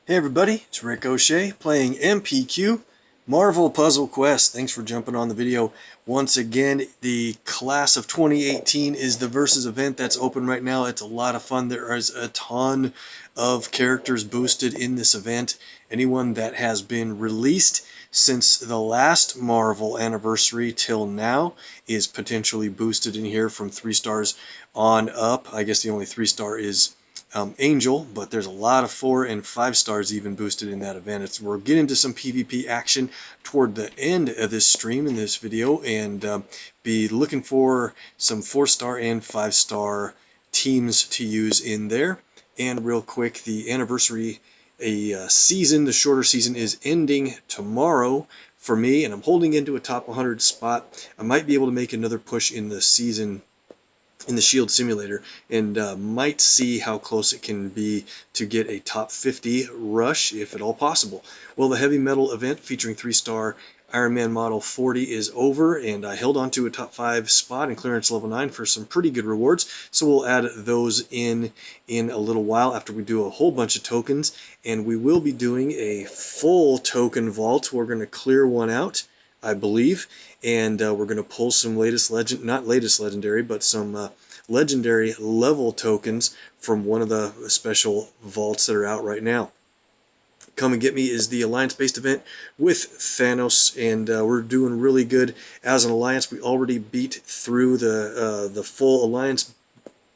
Hey everybody, it's Rick OShay playing MPQ, Marvel Puzzle Quest. Thanks for jumping on the video. Once again, the class of 2018 is the Versus event that's open right now. It's a lot of fun. There is a ton of characters boosted in this event. Anyone that has been released since the last Marvel anniversary till now is potentially boosted in here from 3 stars on up. I guess the only 3-star is Angel, but there's a lot of 4 and 5 stars even boosted in that event. We're getting to some PvP action toward the end of this stream in this video, and be looking for some 4-star and 5-star teams to use in there. And real quick, the anniversary season, the shorter season, is ending tomorrow for me, and I'm holding into a top 100 spot. I might be able to make another push in the season in the Shield Simulator, and might see how close it can be to get a top 50 rush, if at all possible. Well, the heavy metal event featuring 3-star Iron Man Model 40 is over, and I held on to a top 5 spot in clearance level 9 for some pretty good rewards, so we'll add those in a little while after we do a whole bunch of tokens. And we will be doing a full token vault. We're going to clear one out, I believe, and we're going to pull some not latest legendary, but some legendary level tokens from one of the special vaults that are out right now. Come and Get Me is the alliance-based event with Thanos, and we're doing really good as an alliance. We already beat through the full alliance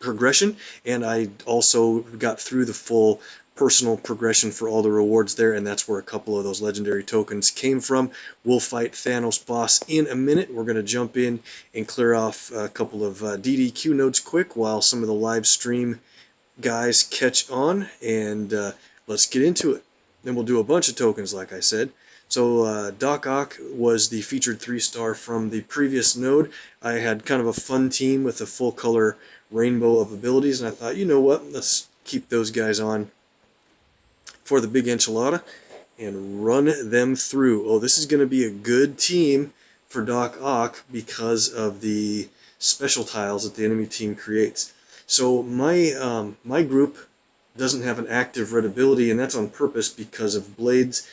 progression, and I also got through the full personal progression for all the rewards there, and that's where a couple of those legendary tokens came from. We'll fight Thanos Boss in a minute. We're going to jump in and clear off a couple of DDQ nodes quick while some of the live stream guys catch on, and let's get into it. Then we'll do a bunch of tokens, like I said. So Doc Ock was the featured 3-star from the previous node. I had kind of a fun team with a full color rainbow of abilities, and I thought, you know what, let's keep those guys on for the big enchilada and run them through. Oh, this is going to be a good team for Doc Ock because of the special tiles that the enemy team creates. So my group doesn't have an active red ability, and that's on purpose because of Blade's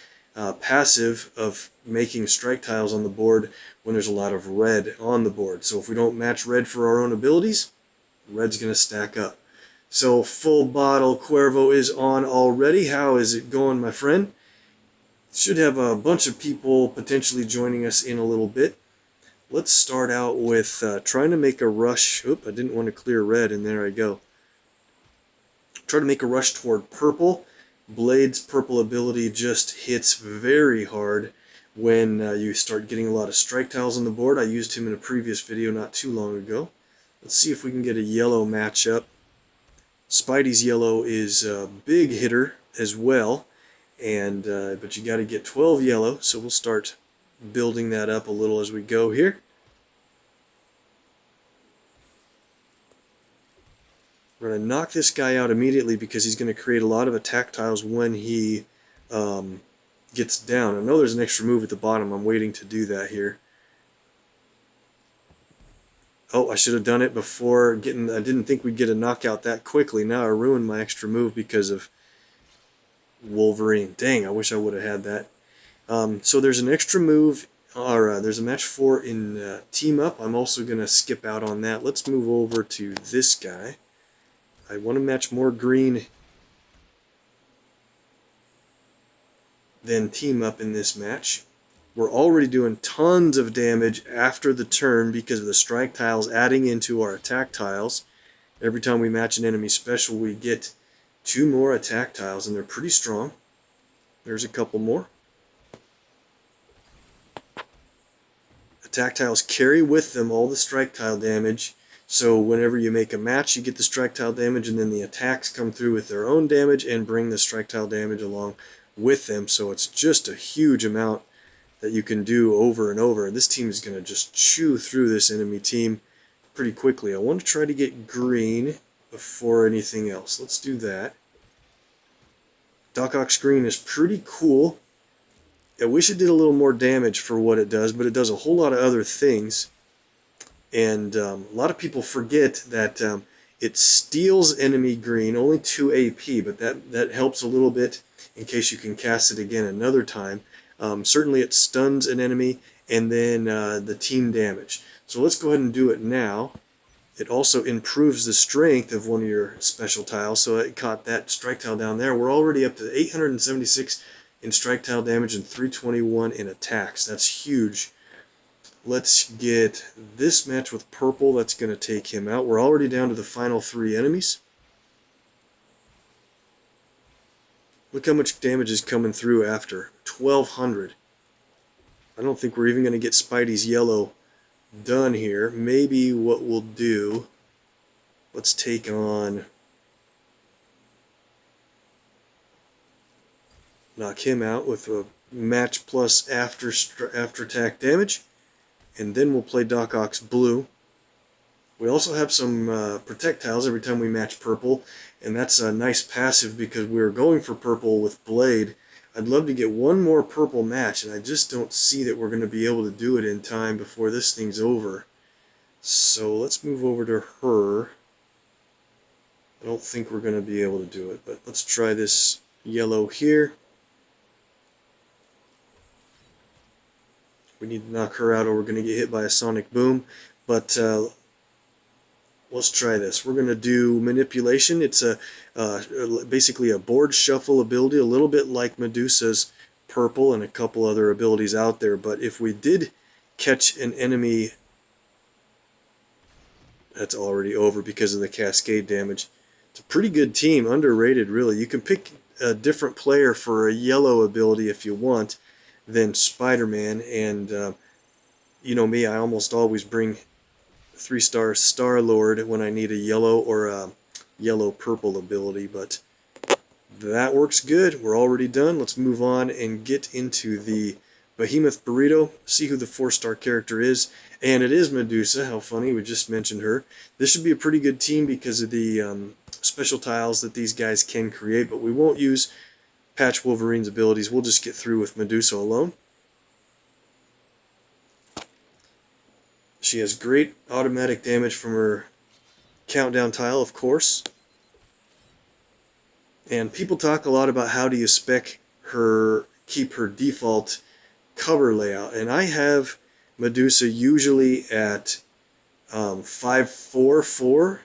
passive of making strike tiles on the board when there's a lot of red on the board. So if we don't match red for our own abilities, red's going to stack up. So Full Bottle Cuervo is on already. How is it going, my friend? Should have a bunch of people potentially joining us in a little bit. Let's start out with trying to make a rush. Oop, I didn't want to clear red, and there I go. Try to make a rush toward purple. Blade's purple ability just hits very hard when you start getting a lot of strike tiles on the board. I used him in a previous video not too long ago. Let's see if we can get a yellow matchup. Spidey's yellow is a big hitter as well, and but you got to get 12 yellow, so we'll start building that up a little as we go here. We're going to knock this guy out immediately because he's going to create a lot of attack tiles when he gets down. I know there's an extra move at the bottom. I'm waiting to do that here. Oh, I should have done it before getting... I didn't think we'd get a knockout that quickly. Now I ruined my extra move because of Wolverine. Dang, I wish I would have had that. So there's an extra move, or there's a match 4 in Team Up. I'm also going to skip out on that. Let's move over to this guy. I want to match more green than Team Up in this match. We're already doing tons of damage after the turn because of the strike tiles adding into our attack tiles. Every time we match an enemy special, we get 2 more attack tiles, and they're pretty strong. There's a couple more. Attack tiles carry with them all the strike tile damage, so whenever you make a match, you get the strike tile damage, and then the attacks come through with their own damage and bring the strike tile damage along with them. So it's just a huge amount that you can do over and over. This team is going to just chew through this enemy team pretty quickly. I want to try to get green before anything else. Let's do that. Doc Ock's green is pretty cool. I wish it did a little more damage for what it does, but it does a whole lot of other things. And a lot of people forget that It steals enemy green, only 2 AP, but that helps a little bit in case you can cast it again another time. Certainly it stuns an enemy, and then the team damage. So let's go ahead and do it now. It also improves the strength of one of your special tiles, so it caught that strike tile down there. We're already up to 876 in strike tile damage and 321 in attacks. That's huge. Let's get this match with purple. That's going to take him out. We're already down to the final 3 enemies. Look how much damage is coming through after. 1,200. I don't think we're even going to get Spidey's yellow done here. Maybe what we'll do, let's take on, knock him out with a match plus after attack damage, and then we'll play Doc Ock's blue. We also have some projectiles every time we match purple, and that's a nice passive because we're going for purple with Blade. I'd love to get one more purple match, and I just don't see that we're going to be able to do it in time before this thing's over. So let's move over to her. I don't think we're going to be able to do it, but let's try this yellow here. We need to knock her out or we're going to get hit by a sonic boom, but let's try this. We're going to do manipulation. It's basically a board shuffle ability, a little bit like Medusa's purple and a couple other abilities out there. But if we did catch an enemy, that's already over because of the cascade damage. It's a pretty good team, underrated really. You can pick a different player for a yellow ability if you want than Spider-Man, and you know me, I almost always bring 3-star Star-Lord when I need a yellow or a yellow-purple ability, but that works good. We're already done. Let's move on and get into the Behemoth Burrito, see who the 4-star character is, and it is Medusa. How funny, we just mentioned her. This should be a pretty good team because of the special tiles that these guys can create, but we won't use Patch Wolverine's abilities. We'll just get through with Medusa alone. She has great automatic damage from her countdown tile, of course. And people talk a lot about how do you spec her, keep her default cover layout. And I have Medusa usually at 544,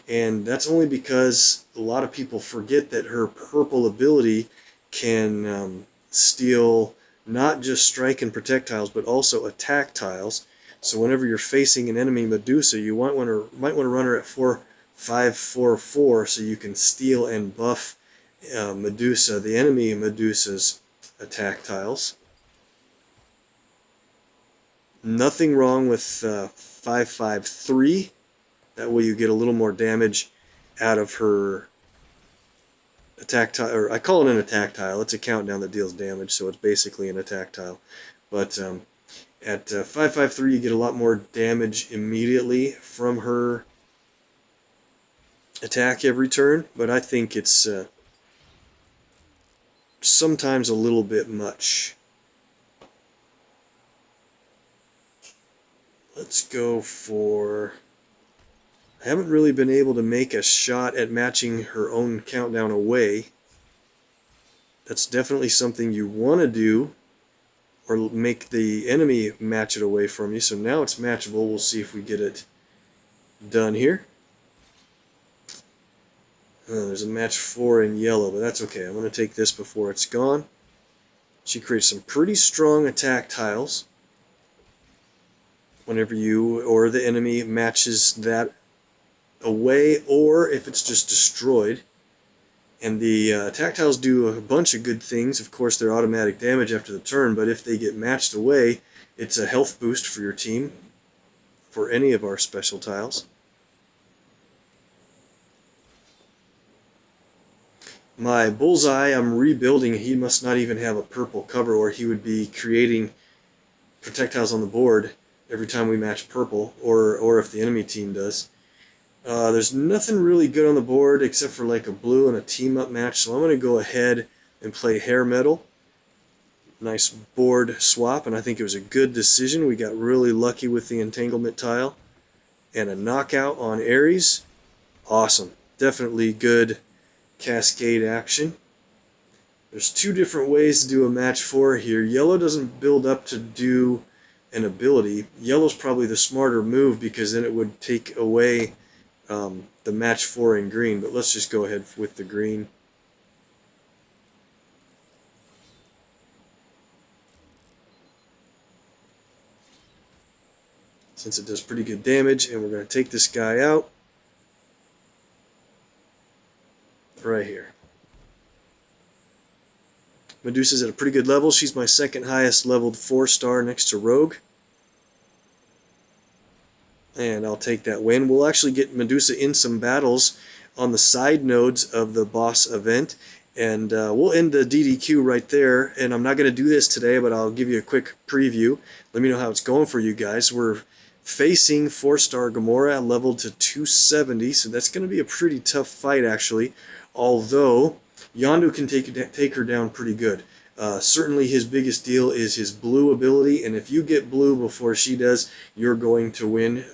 and that's only because a lot of people forget that her purple ability can steal not just strike and protect tiles, but also attack tiles. So whenever you're facing an enemy Medusa, you might want to run her at 544 so you can steal and buff Medusa, the enemy Medusa's attack tiles. Nothing wrong with 553. That way you get a little more damage out of her attack tile, or I call it an attack tile. It's a countdown that deals damage, so it's basically an attack tile. But at 553 you get a lot more damage immediately from her attack every turn, but I think it's sometimes a little bit much. Let's go for... I haven't really been able to make a shot at matching her own countdown away. That's definitely something you want to do, or make the enemy match it away from you. So now it's matchable. We'll see if we get it done here. There's a match 4 in yellow, but that's okay. I'm going to take this before it's gone. She creates some pretty strong attack tiles whenever you or the enemy matches that away, or if it's just destroyed. And the attack tiles do a bunch of good things. Of course, they're automatic damage after the turn, but if they get matched away, it's a health boost for your team, for any of our special tiles. My bullseye, I'm rebuilding. He must not even have a purple cover, or he would be creating projectiles on the board every time we match purple, or if the enemy team does. There's nothing really good on the board except for like a blue and a team-up match, so I'm going to go ahead and play Hair Metal. Nice board swap, and I think it was a good decision. We got really lucky with the entanglement tile. And a knockout on Ares. Awesome. Definitely good cascade action. There's two different ways to do a match 4 here. Yellow doesn't build up to do an ability. Yellow's probably the smarter move because then it would take away the match 4 in green. But let's just go ahead with the green. Since it does pretty good damage, and we're going to take this guy out right here. Medusa's at a pretty good level. She's my second highest leveled 4-star next to Rogue. And I'll take that win. We'll actually get Medusa in some battles on the side nodes of the boss event. And we'll end the DDQ right there. And I'm not going to do this today, but I'll give you a quick preview. Let me know how it's going for you guys. We're facing 4-star Gamora leveled to 270. So that's going to be a pretty tough fight, actually. Although Yondu can take her down pretty good. Certainly his biggest deal is his blue ability, and if you get blue before she does, you're going to win,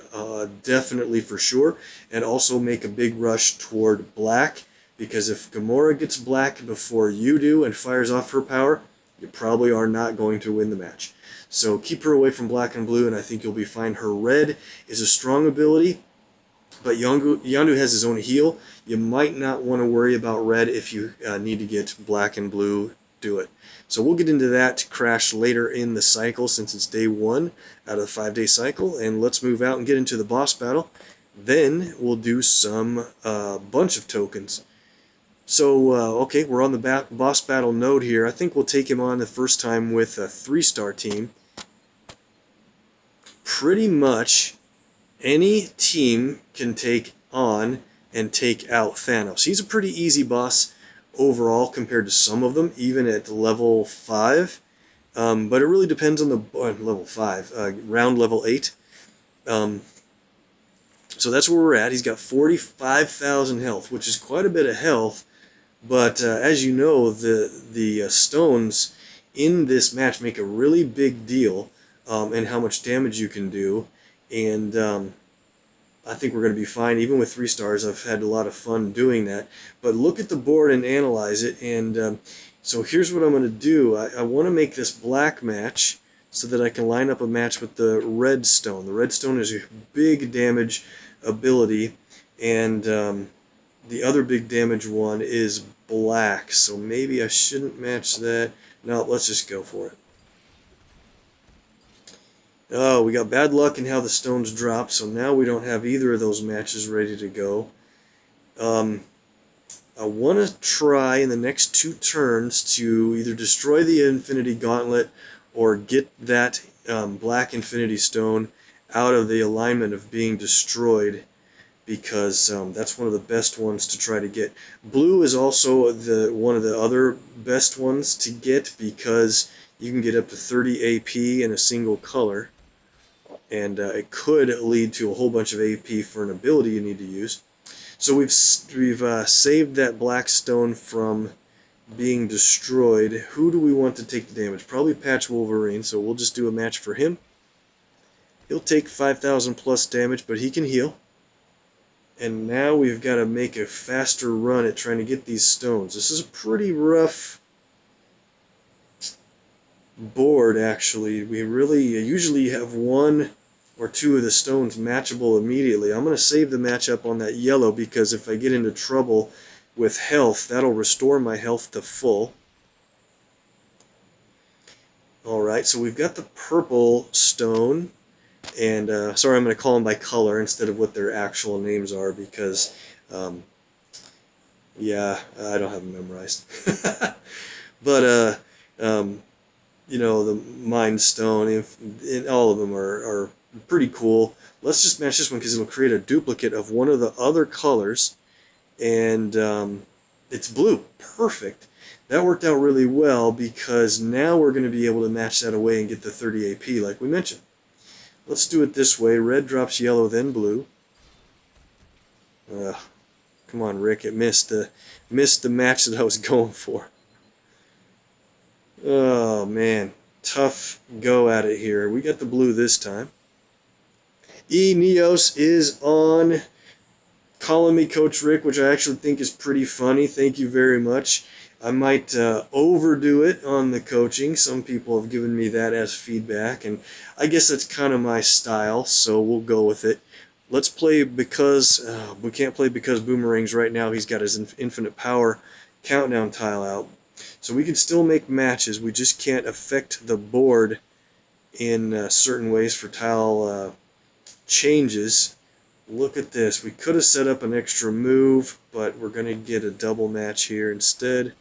definitely for sure, and also make a big rush toward black, because if Gamora gets black before you do and fires off her power, you probably are not going to win the match. So keep her away from black and blue, and I think you'll be fine. Her red is a strong ability, but Yondu has his own heal. You might not want to worry about red if you need to get black and blue. Do it. So we'll get into that crash later in the cycle since it's day 1 out of the 5-day cycle. And let's move out and get into the boss battle. Then we'll do some bunch of tokens. So, okay, we're on the boss battle node here. I think we'll take him on the first time with a 3-star team. Pretty much any team can take on and take out Thanos. He's a pretty easy boss overall compared to some of them, even at level 5. But it really depends on the level 5, round level 8. So that's where we're at. He's got 45,000 health, which is quite a bit of health. But as you know, the stones in this match make a really big deal in how much damage you can do. And I think we're going to be fine. Even with 3 stars, I've had a lot of fun doing that. But look at the board and analyze it. And so here's what I'm going to do. I want to make this black match so that I can line up a match with the red stone. The red stone is a big damage ability. And the other big damage one is black. So maybe I shouldn't match that. No, let's just go for it. Oh, we got bad luck in how the stones drop, so now we don't have either of those matches ready to go. I want to try in the next 2 turns to either destroy the Infinity Gauntlet or get that black Infinity Stone out of the alignment of being destroyed, because that's one of the best ones to try to get. Blue is also one of the other best ones to get because you can get up to 30 AP in a single color. And it could lead to a whole bunch of AP for an ability you need to use. So we've saved that black stone from being destroyed. Who do we want to take the damage? Probably Patch Wolverine, so we'll just do a match for him. He'll take 5,000 plus damage, but he can heal. And now we've got to make a faster run at trying to get these stones. This is a pretty rough board, actually. We really usually have 1 or 2 of the stones matchable immediately. I'm going to save the matchup on that yellow because if I get into trouble with health, that'll restore my health to full. Alright, so we've got the purple stone, and sorry, I'm going to call them by color instead of what their actual names are because yeah, I don't have them memorized. But you know, the Mind Stone, all of them are pretty cool. Let's just match this one because it'll create a duplicate of one of the other colors, and it's blue. Perfect. That worked out really well because now we're going to be able to match that away and get the 30 AP like we mentioned. Let's do it this way. Red drops yellow, then blue. Come on, Rick. It missed the match that I was going for. Oh, man. Tough go at it here. We got the blue this time. Neos is on calling me Coach Rick, which I actually think is pretty funny. Thank you very much. I might overdo it on the coaching. Some people have given me that as feedback, and I guess that's kind of my style, so we'll go with it. Let's play because we can't play because Boomerang's right now. He's got his infinite power countdown tile out. So we can still make matches. We just can't affect the board in certain ways for tile changes. Look at this. We could have set up an extra move, but we're going to get a double match here instead.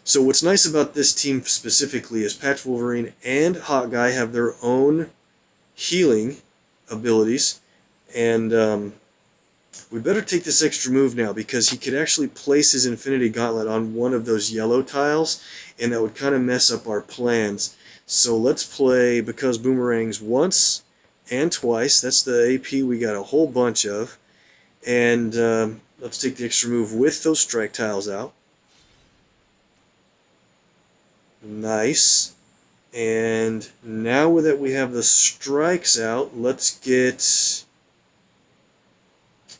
So what's nice about this team specifically is Patch Wolverine and Hawkeye have their own healing abilities, and we better take this extra move now because he could actually place his Infinity Gauntlet on one of those yellow tiles, and that would kind of mess up our plans. So let's play because Boomerangs once and twice. That's the AP we got a whole bunch of, and let's take the extra move with those strike tiles out. Nice. And now that we have the strikes out, let's get...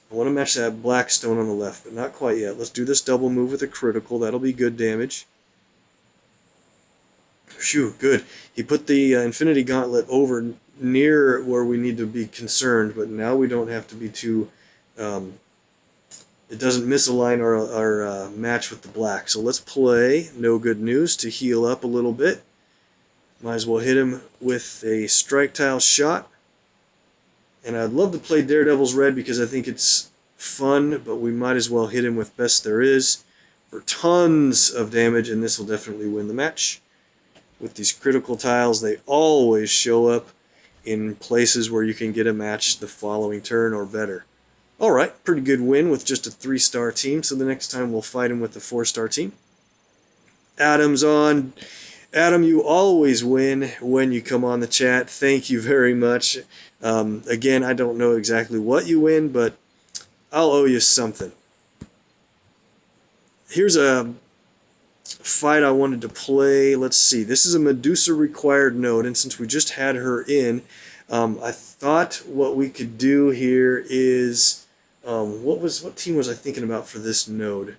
I want to match that black stone on the left, but not quite yet. Let's do this double move with a critical. That'll be good damage. Phew, good. He put the Infinity Gauntlet over near where we need to be concerned, but now we don't have to be too... it doesn't misalign our match with the black. So let's play No Good News to heal up a little bit. Might as well hit him with a strike tile shot. And I'd love to play Daredevil's Red because I think it's fun, but we might as well hit him with Best There Is for tons of damage, and this will definitely win the match. With these critical tiles, they always show up in places where you can get a match the following turn or better. Alright, pretty good win with just a 3-star team, so the next time we'll fight him with a 4-star team. Adam's on. Adam, you always win when you come on the chat. Thank you very much. Again, I don't know exactly what you win, but I'll owe you something. Here's a fight I wanted to play. Let's see. This is a Medusa required node, and since we just had her in, I thought what we could do here is... what team was I thinking about for this node?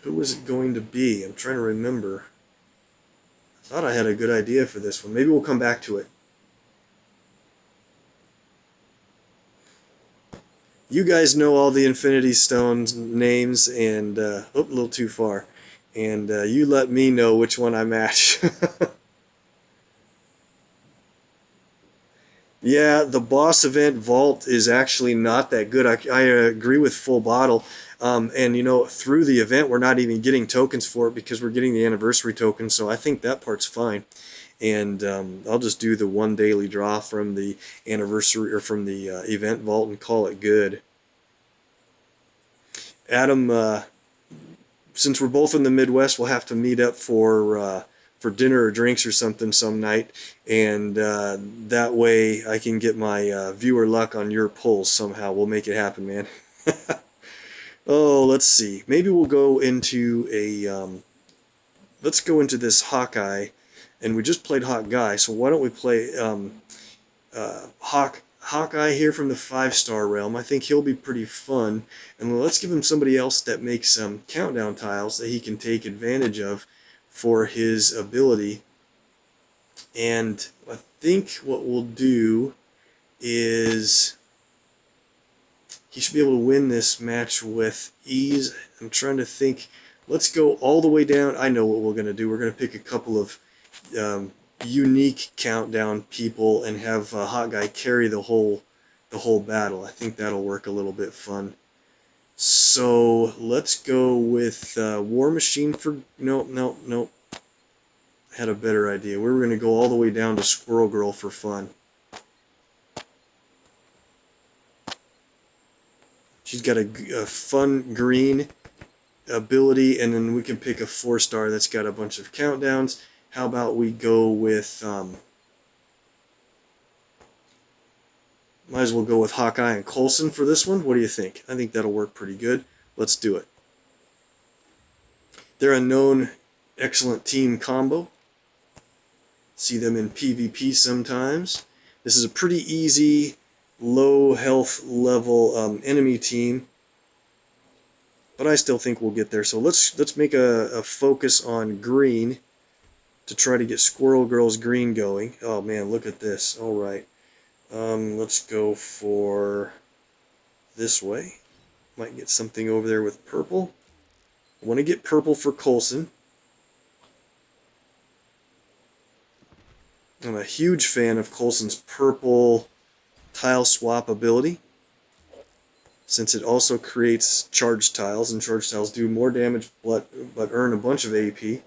Who was it going to be? I'm trying to remember. I thought I had a good idea for this one. Maybe we'll come back to it. You guys know all the Infinity Stones names, and a little too far. And you let me know which one I match. Yeah, the boss event vault is actually not that good. I agree with Full Bottle. And, you know, through the event, we're not even getting tokens for it because we're getting the anniversary token, so I think that part's fine. And I'll just do the one daily draw from the anniversary or from the event vault and call it good. Adam, since we're both in the Midwest, we'll have to meet up for dinner or drinks or something some night, and that way I can get my viewer luck on your pulls somehow. We'll make it happen, man. Oh, let's see. Maybe we'll go into a... let's go into this Hawkeye, and we just played Hawkeye, so why don't we play Hawkeye here from the 5-star realm. I think he'll be pretty fun, and let's give him somebody else that makes countdown tiles that he can take advantage of for his ability. And I think what we'll do is he should be able to win this match with ease. I'm trying to think. Let's go all the way down. I know what we're going to do. We're going to pick a couple of unique countdown people and have Hawkeye carry the whole battle. I think that'll work a little bit fun. So let's go with War Machine for... Nope. I had a better idea. We were going to go all the way down to Squirrel Girl for fun. She's got a fun green ability, and then we can pick a 4-star that's got a bunch of countdowns. How about we go with... might as well go with Hawkeye and Coulson for this one. What do you think? I think that'll work pretty good. Let's do it. They're a known excellent team combo. See them in PvP sometimes. This is a pretty easy, low health level enemy team, but I still think we'll get there. So let's make a focus on green to try to get Squirrel Girl's green going. Oh man, look at this. All right, let's go for this way. Might get something over there with purple. I want to get purple for Coulson. I'm a huge fan of Coulson's purple tile swap ability, since it also creates charge tiles, and charge tiles do more damage but earn a bunch of AP.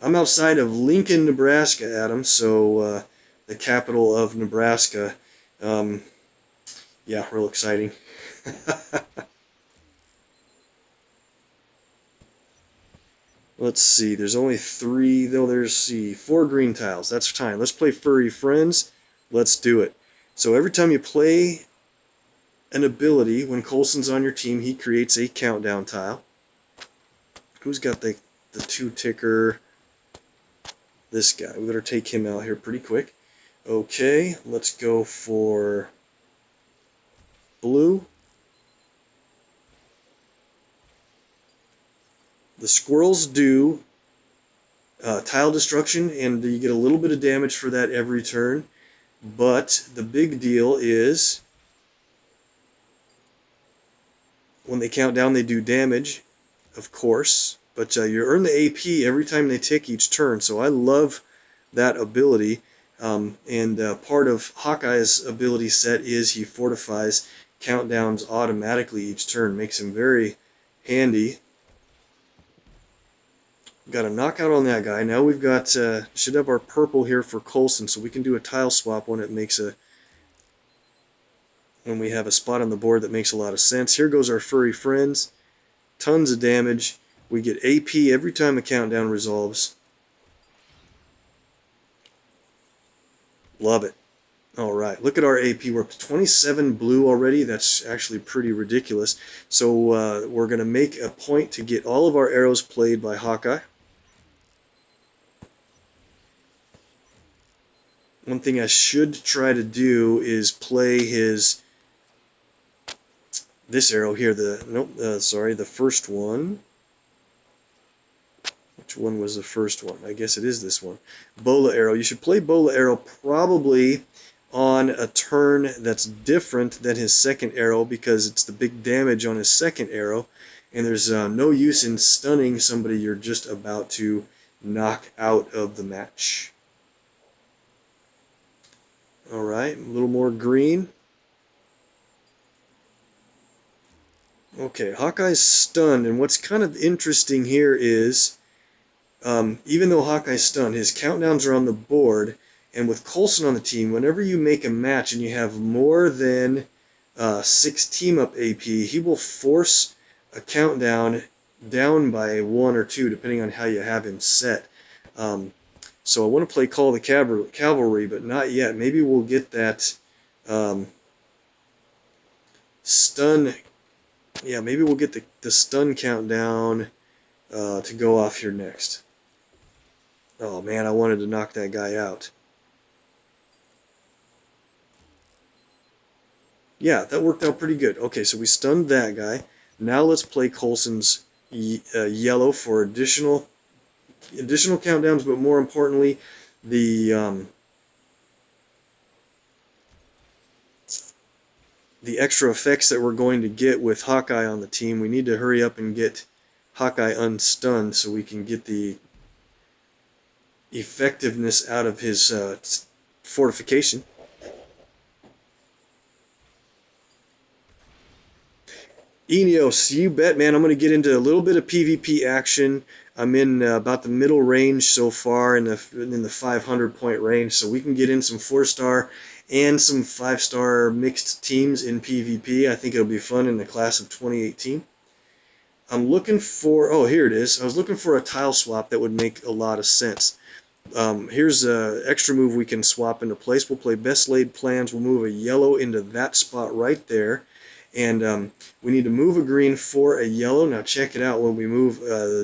I'm outside of Lincoln, Nebraska, Adam, so the capital of Nebraska. Yeah, real exciting. Let's see, there's only 3, though there's 4 green tiles. That's fine. Let's play Furry Friends. Let's do it. So every time you play an ability, when Coulson's on your team, he creates a countdown tile. Who's got the 2 ticker? This guy. We better take him out here pretty quick. Okay, let's go for blue. The squirrels do tile destruction, and you get a little bit of damage for that every turn. But the big deal is when they count down, they do damage, of course. But you earn the AP every time they tick each turn. So I love that ability. And part of Hawkeye's ability set is he fortifies countdowns automatically each turn. Makes him very handy. Got a knockout on that guy. Now we've got should have our purple here for Coulson, so we can do a tile swap when we have a spot on the board that makes a lot of sense. Here goes our Furry Friends. Tons of damage. We get AP every time a countdown resolves. Love it. All right, look at our AP. We're up to 27 blue already. That's actually pretty ridiculous. So we're going to make a point to get all of our arrows played by Hawkeye. One thing I should try to do is play this arrow here. The first one. Which one was the first one? I guess it is this one. Bola arrow. You should play Bola arrow probably on a turn that's different than his second arrow, because it's the big damage on his second arrow, and there's no use in stunning somebody you're just about to knock out of the match. Alright, a little more green. Okay, Hawkeye's stunned, and what's kind of interesting here is even though Hawkeye's stunned, his countdowns are on the board, and with Coulson on the team, whenever you make a match and you have more than 6 team-up AP, he will force a countdown down by 1 or 2, depending on how you have him set. So I want to play Call the Cavalry, but not yet. Maybe we'll get that stun. Yeah, maybe we'll get the stun countdown to go off here next. Oh man, I wanted to knock that guy out. Yeah, that worked out pretty good. Okay, so we stunned that guy. Now let's play Coulson's yellow for additional countdowns, but more importantly, the extra effects that we're going to get with Hawkeye on the team. We need to hurry up and get Hawkeye unstunned so we can get the effectiveness out of his fortification. Eneos, you bet, man. I'm going to get into a little bit of PvP action. I'm in about the middle range so far, in the 500 point range, so we can get in some 4-star and some 5-star mixed teams in PvP. I think it'll be fun in the class of 2018. I'm looking for, oh, here it is. I was looking for a tile swap that would make a lot of sense. Here's an extra move we can swap into place. We'll play Best Laid Plans. We'll move a yellow into that spot right there. And we need to move a green for a yellow. Now check it out. When we move,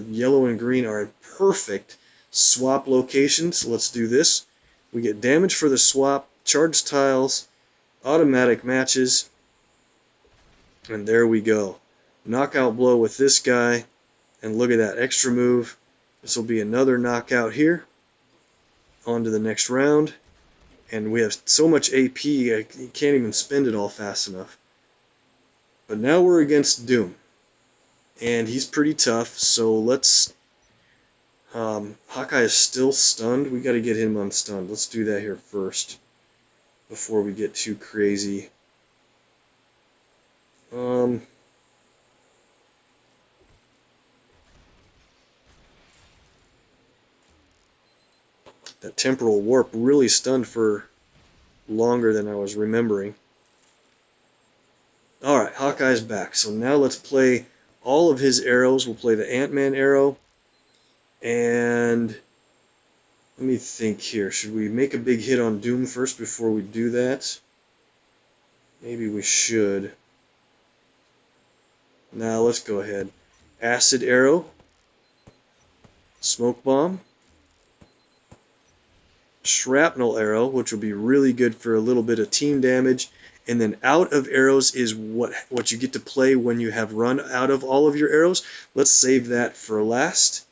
yellow and green are in perfect swap locations. Let's do this. We get damage for the swap, charge tiles, automatic matches, and there we go. Knockout blow with this guy, and look at that extra move. This will be another knockout here. On to the next round, and we have so much AP, I can't even spend it all fast enough. But now we're against Doom, and he's pretty tough, so let's... Hawkeye is still stunned. We got to get him unstunned. Let's do that here first, before we get too crazy. That temporal warp really stunned for longer than I was remembering. Alright, Hawkeye's back. So now let's play all of his arrows. We'll play the Ant-Man arrow. And let me think here. Should we make a big hit on Doom first before we do that? Maybe we should. Now let's go ahead. Acid arrow. Smoke bomb. Shrapnel arrow, which will be really good for a little bit of team damage. And then out of arrows is what you get to play when you have run out of all of your arrows. Let's save that for last.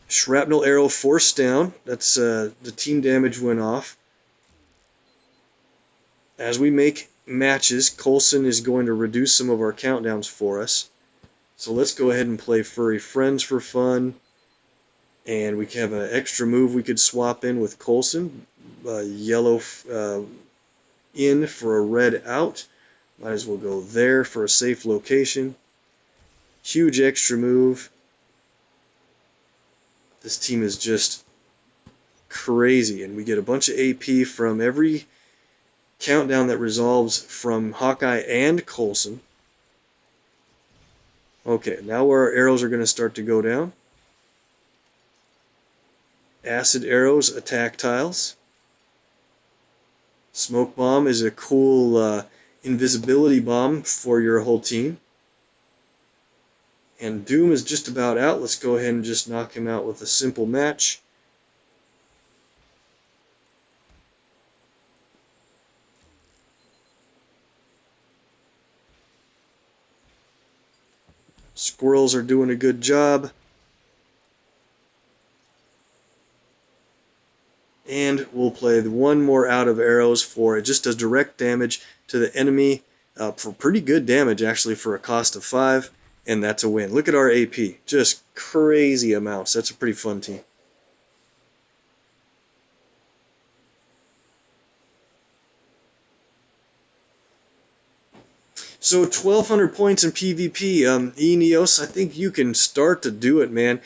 Shrapnel arrow force down. That's the team damage went off. As we make matches, Coulson is going to reduce some of our countdowns for us. So let's go ahead and play Furry Friends for fun. And we have an extra move we could swap in with Coulson. Yellow in for a red out. Might as well go there for a safe location. Huge extra move. This team is just crazy. And we get a bunch of AP from every countdown that resolves from Hawkeye and Coulson. Okay, now our arrows are going to start to go down. Acid arrows attack tiles. Smoke bomb is a cool invisibility bomb for your whole team. And Doom is just about out. Let's go ahead and just knock him out with a simple match. Squirrels are doing a good job. And we'll play one more out of arrows for it just does direct damage to the enemy for pretty good damage actually for a cost of 5, and that's a win. Look at our AP, just crazy amounts. That's a pretty fun team. So 1,200 points in PvP. Eneos, I think you can start to do it, man.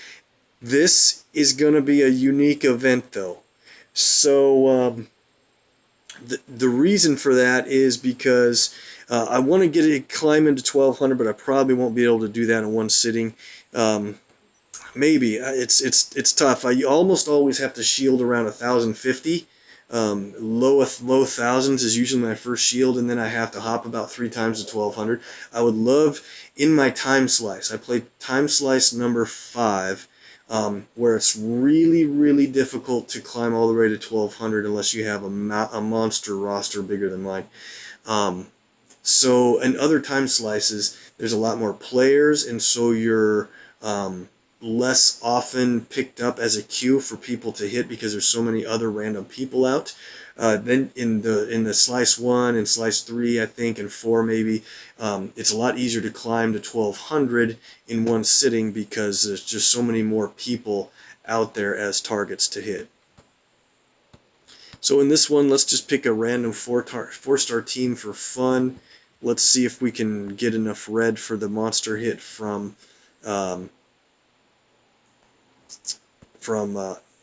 This is going to be a unique event, though. So the reason for that is because I want to get it climb into 1,200, but I probably won't be able to do that in one sitting. Maybe it's tough. I almost always have to shield around 1,050. Low thousands is usually my first shield, and then I have to hop about 3 times to 1,200. I would love in my time slice. I played time slice number 5. Where it's really, really difficult to climb all the way to 1,200 unless you have a monster roster bigger than mine. So in other time slices, there's a lot more players, and so you're less often picked up as a queue for people to hit because there's so many other random people out. Then in the slice 1 and slice 3, I think, and 4 maybe, it's a lot easier to climb to 1,200 in one sitting because there's just so many more people out there as targets to hit. So in this one, let's just pick a random 4-star team for fun. Let's see if we can get enough red for the monster hit from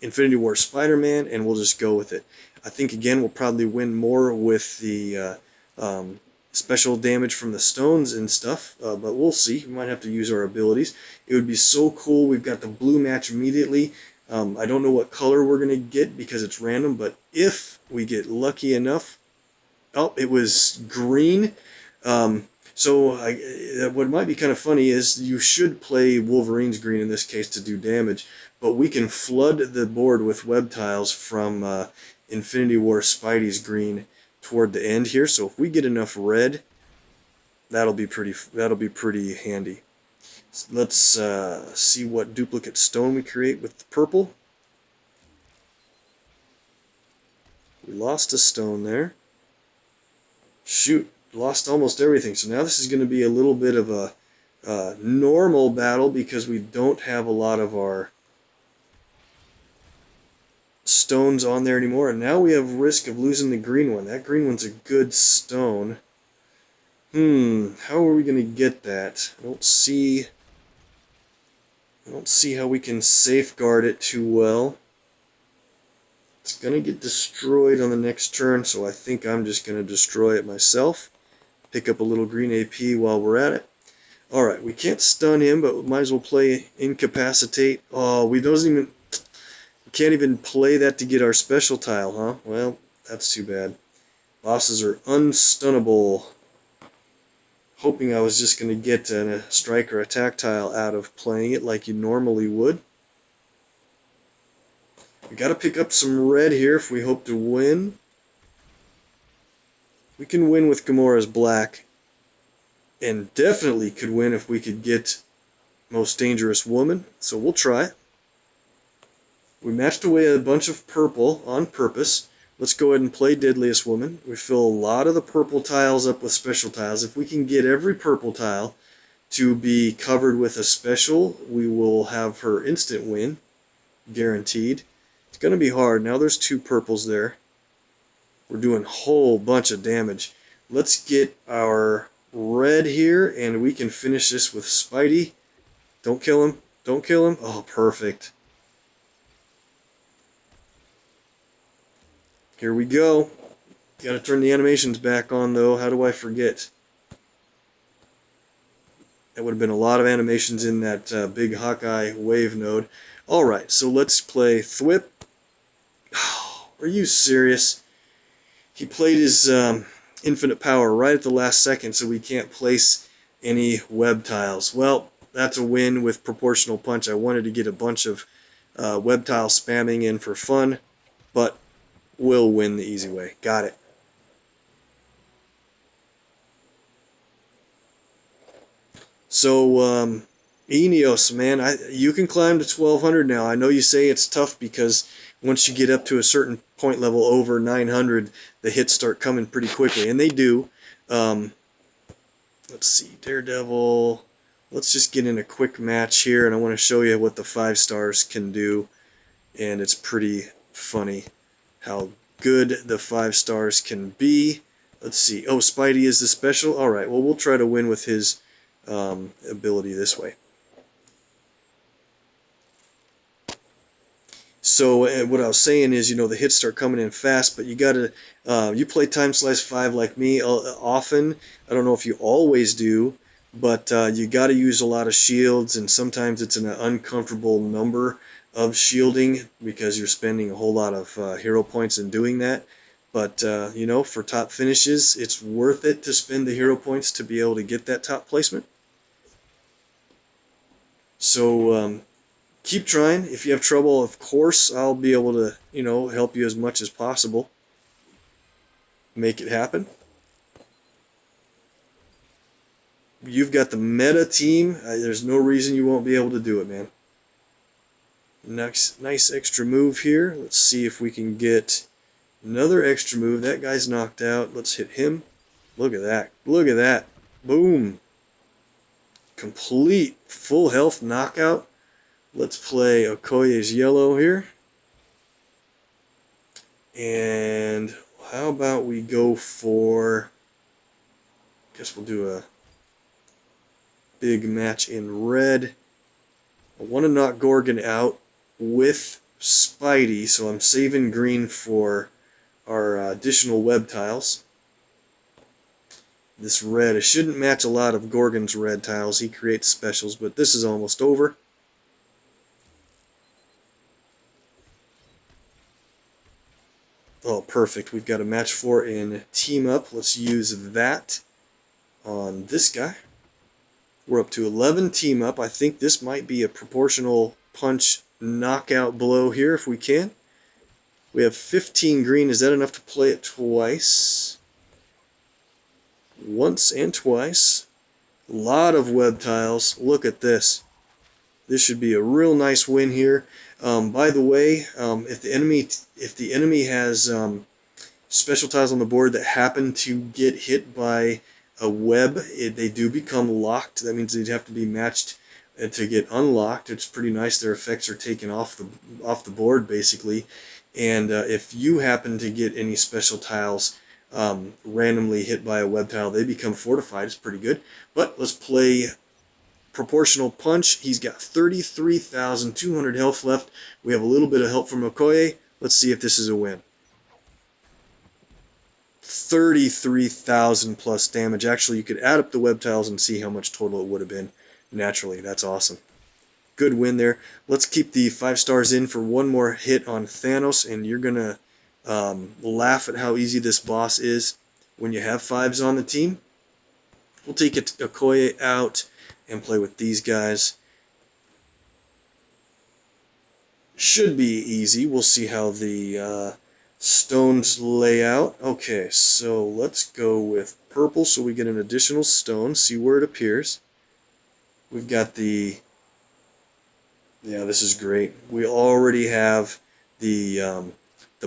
Infinity War Spider-Man, and we'll just go with it. I think, again, we'll probably win more with the special damage from the stones and stuff, but we'll see. We might have to use our abilities. It would be so cool. We've got the blue match immediately. I don't know what color we're going to get because it's random, but if we get lucky enough... Oh, it was green. So what might be kind of funny is you should play Wolverine's green in this case to do damage, but we can flood the board with web tiles from Infinity War Spidey's green toward the end here. So if we get enough red, that'll be pretty handy. So let's see what duplicate stone we create with the purple. We lost a stone there. Shoot, lost almost everything. So now this is going to be a little bit of a normal battle because we don't have a lot of our stones on there anymore. And now we have risk of losing the green one. That green one's a good stone. How are we going to get that? I don't see how we can safeguard it too well. It's going to get destroyed on the next turn, so I think I'm just going to destroy it myself. Pick up a little green AP while we're at it. Alright, we can't stun him, but we might as well play Incapacitate. Oh, we can't even play that to get our special tile, huh? Well, that's too bad. Bosses are unstunnable. Hoping I was just going to get a strike or attack tile out of playing it like you normally would. We got to pick up some red here if we hope to win. We can win with Gamora's black. And definitely could win if we could get Most Dangerous Woman. So we'll try. We matched away a bunch of purple on purpose. Let's go ahead and play Deadliest Woman. We fill a lot of the purple tiles up with special tiles. If we can get every purple tile to be covered with a special, we will have her instant win. Guaranteed. It's going to be hard. Now there's 2 purples there. We're doing a whole bunch of damage. Let's get our red here, and we can finish this with Spidey. Don't kill him. Don't kill him. Oh, perfect. Here we go. Got to turn the animations back on, though. How do I forget? That would have been a lot of animations in that big Hawkeye wave node. Alright, so let's play Thwip. Oh, are you serious? He played his infinite power right at the last second, so we can't place any web tiles. Well, that's a win with proportional punch. I wanted to get a bunch of web tile spamming in for fun, but we'll win the easy way. Got it. So, Eneos, man, you can climb to 1200 now. I know you say it's tough because once you get up to a certain point level over 900, the hits start coming pretty quickly, and they do. Let's see, Daredevil. Let's just get in a quick match here, and I want to show you what the 5 stars can do, and it's pretty funny how good the 5 stars can be. Let's see. Oh, Spidey is the special? Alright, well, we'll try to win with his ability this way. So what I was saying is, the hits start coming in fast, but you gotta, you play Time Slice 5 like me often. I don't know if you always do, but you gotta use a lot of shields, and sometimes it's an uncomfortable number of shielding because you're spending a whole lot of hero points in doing that. But, for top finishes, it's worth it to spend the hero points to be able to get that top placement. So, keep trying. If you have trouble, of course, I'll be able to, help you as much as possible. Make it happen. You've got the meta team. There's no reason you won't be able to do it, man. Nice extra move here. Let's see if we can get another extra move. That guy's knocked out. Let's hit him. Look at that. Look at that. Boom. Complete full health knockout. Let's play Okoye's yellow here. And how about we go for, I guess we'll do a big match in red. I want to knock Gorgon out with Spidey, so I'm saving green for our additional web tiles. This red, it shouldn't match a lot of Gorgon's red tiles. He creates specials, but this is almost over. Oh, perfect. We've got a match 4 in Team Up. Let's use that. on this guy. We're up to 11 team up. I think this might be a proportional punch knockout blow here if we can. We have 15 green. Is that enough to play it twice? Once and twice. A lot of web tiles. Look at this. This should be a real nice win here. By the way, if the enemy has special tiles on the board that happen to get hit by a web, they do become locked. That means they'd have to be matched to get unlocked. It's pretty nice. Their effects are taken off the board basically. And if you happen to get any special tiles randomly hit by a web tile, they become fortified. It's pretty good. But let's play proportional punch. He's got 33,200 health left. We have a little bit of help from Okoye. Let's see if this is a win. 33,000 plus damage. Actually, you could add up the web tiles and see how much total it would have been naturally. That's awesome. Good win there. Let's keep the 5 stars in for one more hit on Thanos, and you're going to laugh at how easy this boss is when you have 5s on the team. We'll take Okoye out and play with these guys. Should be easy. We'll see how the stones lay out. Okay, so let's go with purple so we get an additional stone. See where it appears. We've got the... Yeah, this is great. We already have the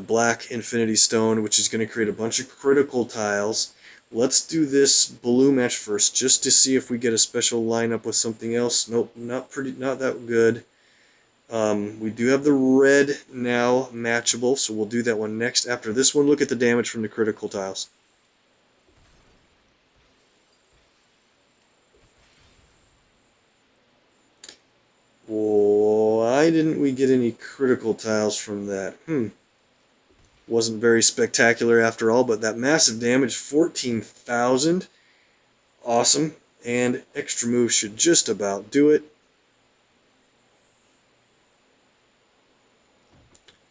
black infinity stone, which is going to create a bunch of critical tiles. Let's do this blue match first, just to see if we get a special lineup with something else. Nope, not that good. We do have the red now matchable, so we'll do that one next. After this one, look at the damage from the critical tiles. Why didn't we get any critical tiles from that? Wasn't very spectacular after all, but that massive damage, 14,000. Awesome. And extra move should just about do it.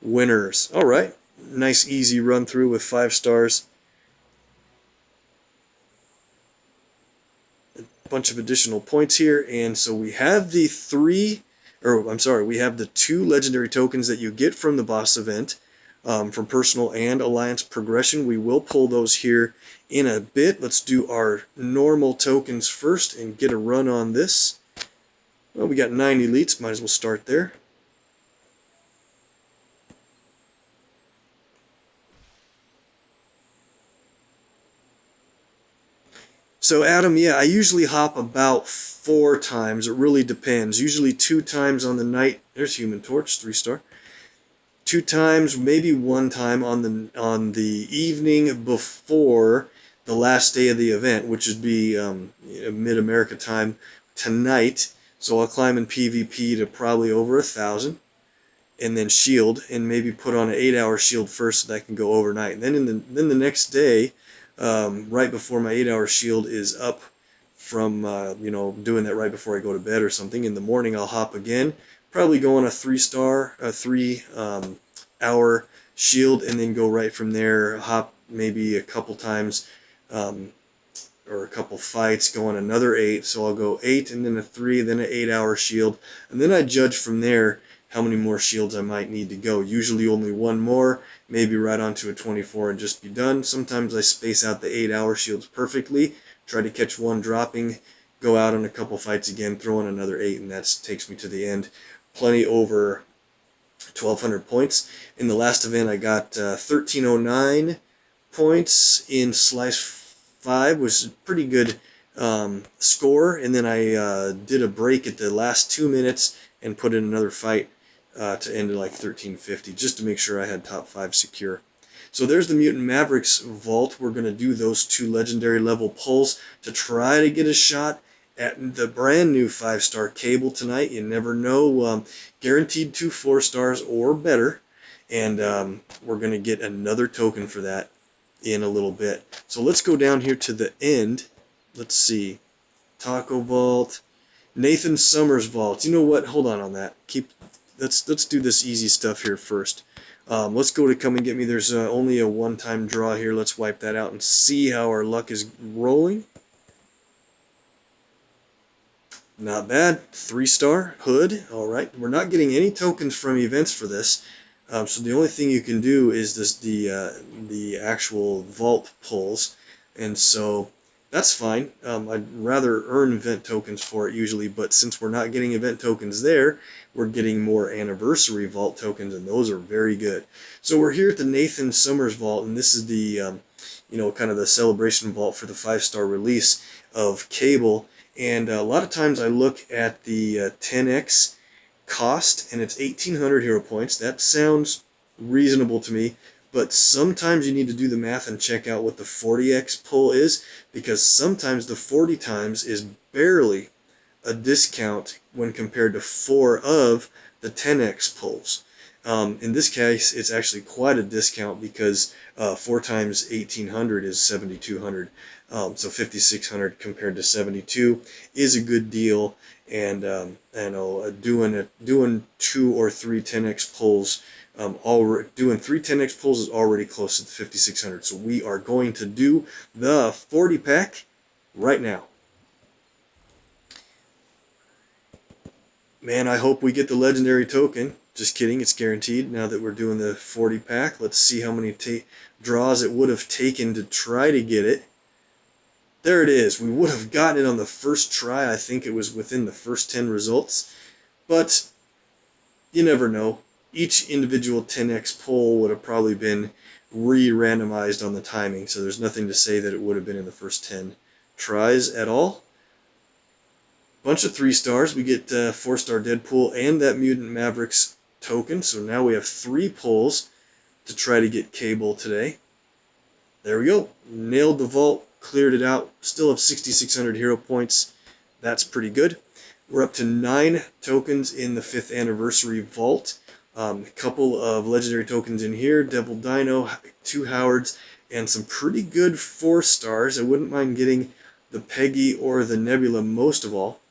Winners. Alright. Nice easy run through with 5 stars. A bunch of additional points here, and so we have the we have the 2 legendary tokens that you get from the boss event. From personal and alliance progression. We will pull those here in a bit. Let's do our normal tokens first and get a run on this. Well, we got 9 elites. Might as well start there. So Adam, yeah, I usually hop about 4 times. It really depends. Usually 2 times on the night. There's Human Torch, 3 star. 2 times, maybe 1 time on the evening before the last day of the event, which would be mid-America time tonight. So I'll climb in PvP to probably over 1,000, and then shield, and maybe put on an 8-hour shield first so that I can go overnight. And then the next day, right before my 8-hour shield is up from doing that right before I go to bed or something, in the morning I'll hop again. Probably go on a 3-hour shield, and then go right from there, hop maybe a couple times, or a couple fights, go on another 8, so I'll go 8, and then a 3, then an 8-hour shield, and then I judge from there how many more shields I might need to go. Usually only 1 more, maybe right onto a 24 and just be done. Sometimes I space out the 8-hour shields perfectly, try to catch 1 dropping, go out on a couple fights again, throw in another 8, and that takes me to the end. Plenty over 1,200 points. In the last event, I got 1,309 points in Slice 5, which is a pretty good score. And then I did a break at the last 2 minutes and put in another fight to end at like 1,350, just to make sure I had top 5 secure. So there's the Mutant Mavericks vault. We're going to do those 2 legendary level pulls to try to get a shot at the brand new 5-star cable tonight. You never know. Guaranteed 2 4 stars or better. And we're going to get another token for that in a little bit. So let's go down here to the end. Let's see. Taco Vault. Nathan Summers Vault. You know what? Hold on that. Let's do this easy stuff here first. Let's go to Come and Get Me. There's only a 1-time draw here. Let's wipe that out and see how our luck is rolling. Not bad. 3-star hood. Alright, we're not getting any tokens from events for this. So the only thing you can do is the actual vault pulls, and so that's fine. I'd rather earn event tokens for it usually, but since we're not getting event tokens there, we're getting more anniversary vault tokens, and those are very good. So we're here at the Nathan Summers vault, and this is the kind of the celebration vault for the 5-star release of Cable. And a lot of times I look at the 10x cost, and it's 1,800 hero points. That sounds reasonable to me, but sometimes you need to do the math and check out what the 40x pull is, because sometimes the 40 times is barely a discount when compared to 4 of the 10x pulls. In this case, it's actually quite a discount because 4 times 1,800 is 7,200. So 5,600 compared to 72 is a good deal, and doing 2 or 3 10x pulls, doing 3 10x pulls is already close to the 5,600. So we are going to do the 40 pack right now. Man, I hope we get the legendary token. Just kidding, it's guaranteed now that we're doing the 40 pack. Let's see how many draws it would have taken to try to get it. There it is. We would have gotten it on the first try. I think it was within the first 10 results. But you never know. Each individual 10x pull would have probably been re-randomized on the timing, so there's nothing to say that it would have been in the first 10 tries at all. Bunch of 3-stars. We get 4-star Deadpool and that Mutant Mavericks token, so now we have 3 pulls to try to get Cable today. There we go. Nailed the vault. Cleared it out. Still have 6,600 hero points. That's pretty good. We're up to 9 tokens in the 5th anniversary vault. A couple of legendary tokens in here. Devil Dino, 2 Howards, and some pretty good 4-stars. I wouldn't mind getting the Peggy or the Nebula most of all.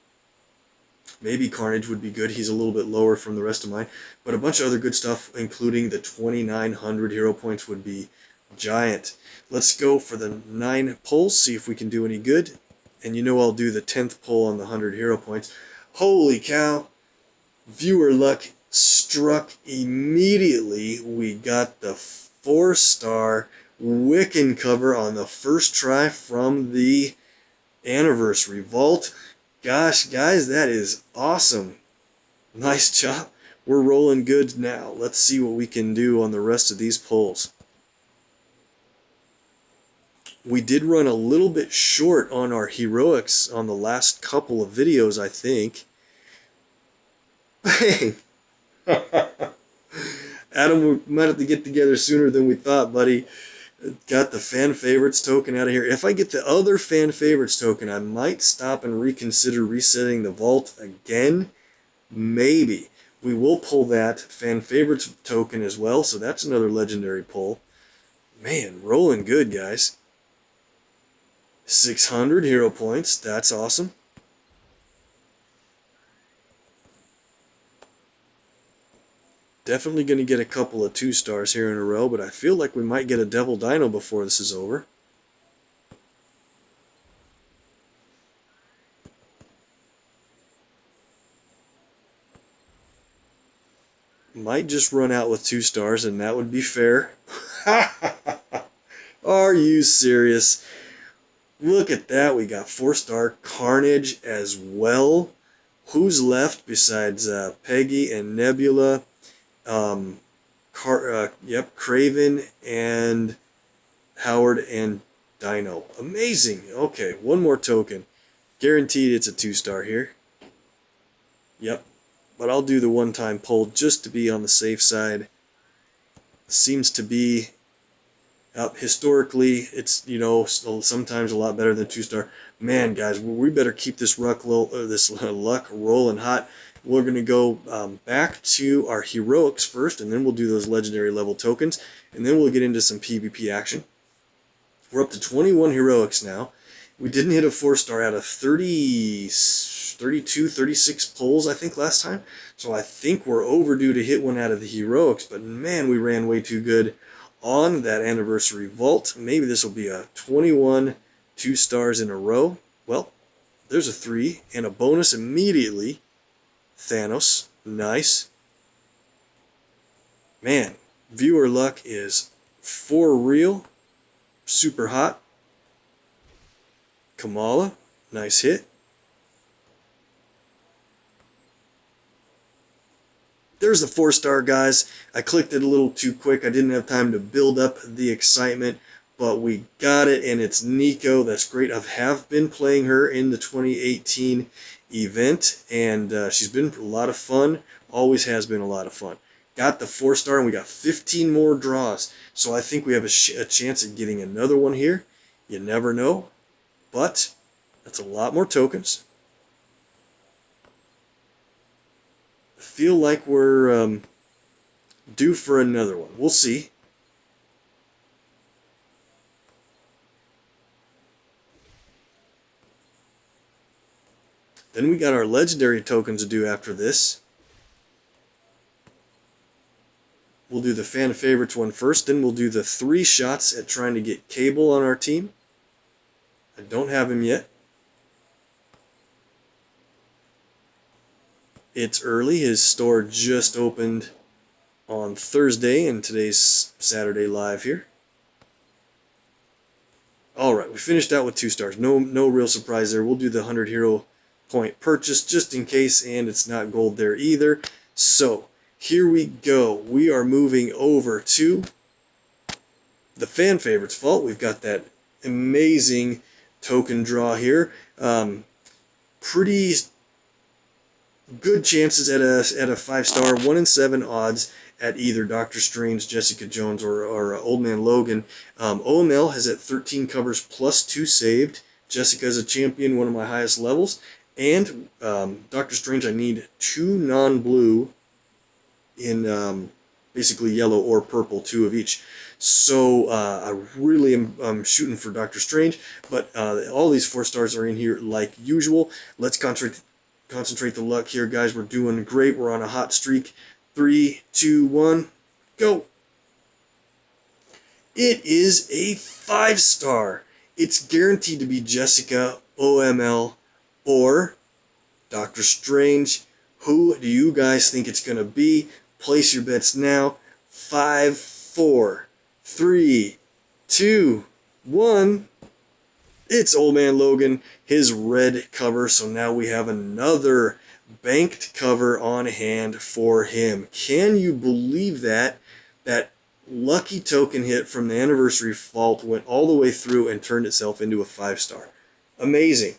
Maybe Carnage would be good. He's a little bit lower from the rest of mine. But a bunch of other good stuff, including the 2,900 hero points, would be giant. Let's go for the 9 pulls, see if we can do any good. And you know I'll do the 10th pull on the 100 hero points. Holy cow! Viewer luck struck immediately. We got the 4-star Wiccan cover on the first try from the anniversary vault. Gosh, guys, that is awesome. Nice job. We're rolling good now. Let's see what we can do on the rest of these pulls. We did run a little bit short on our heroics on the last couple of videos, I think. Bang! Adam, we might have to get together sooner than we thought, buddy. Got the fan favorites token out of here. If I get the other fan favorites token, I might stop and reconsider resetting the vault again. Maybe. We will pull that fan favorites token as well, so that's another legendary pull. Man, rolling good, guys. 600 hero points. That's awesome. Definitely going to get a couple of 2-stars here in a row, but I feel like we might get a Devil Dino before this is over. Might just run out with 2-stars, and that would be fair. Are you serious? Look at that. We got 4-star Carnage as well. Who's left besides Peggy and Nebula? Craven and Howard and Dino. Amazing. Okay, one more token. Guaranteed it's a 2-star here. Yep. But I'll do the one-time pull just to be on the safe side. Seems to be, historically, it's, sometimes a lot better than 2-star. Man, guys, we better keep this luck rolling hot. We're going to go back to our heroics first, and then we'll do those legendary level tokens, and then we'll get into some PvP action. We're up to 21 heroics now. We didn't hit a 4-star out of 32, 36 pulls, I think, last time. So I think we're overdue to hit one out of the heroics, but man, we ran way too good on that anniversary vault. Maybe this will be a 21 2-stars in a row. Well, There's a 3 and a bonus immediately. Thanos. Nice. Man, viewer luck is for real. Super hot. Kamala. Nice hit. There's the 4-star, guys. I clicked it a little too quick. I didn't have time to build up the excitement, but we got it, and it's Nico. That's great. I have been playing her in the 2018 event, and she's been a lot of fun. Always has been a lot of fun. Got the 4-star, and we got 15 more draws. So I think we have a chance at getting another one here. You never know, but that's a lot more tokens. I feel like we're due for another one. We'll see. Then we got our legendary tokens to do after this. We'll do the fan favorites one first, then we'll do the 3 shots at trying to get Cable on our team. I don't have him yet. It's early. His store just opened on Thursday, and today's Saturday live here. Alright, we finished out with 2 stars. No real surprise there. We'll do the 100 hero point purchase just in case, and it's not gold there either. So, here we go. We are moving over to the fan favorites vault. We've got that amazing token draw here. Pretty good chances at a 5-star, 1 in 7 odds at either Doctor Strange, Jessica Jones, or Old Man Logan. OML has at 13 covers plus 2 saved. Jessica's a champion, one of my highest levels. And Doctor Strange, I need 2 non-blue in basically yellow or purple, 2 of each. So I really am shooting for Doctor Strange, but all these 4 stars are in here like usual. Let's concentrate the luck here, guys. We're doing great. We're on a hot streak. 3, 2, 1, go. It is a 5-star. It's guaranteed to be Jessica, OML, or Doctor Strange. Who do you guys think it's going to be? Place your bets now. 5, 4, 3, 2, 1. It's Old Man Logan, his red cover. So now we have another banked cover on hand for him. Can you believe that? That lucky token hit from the anniversary vault went all the way through and turned itself into a 5-star. Amazing.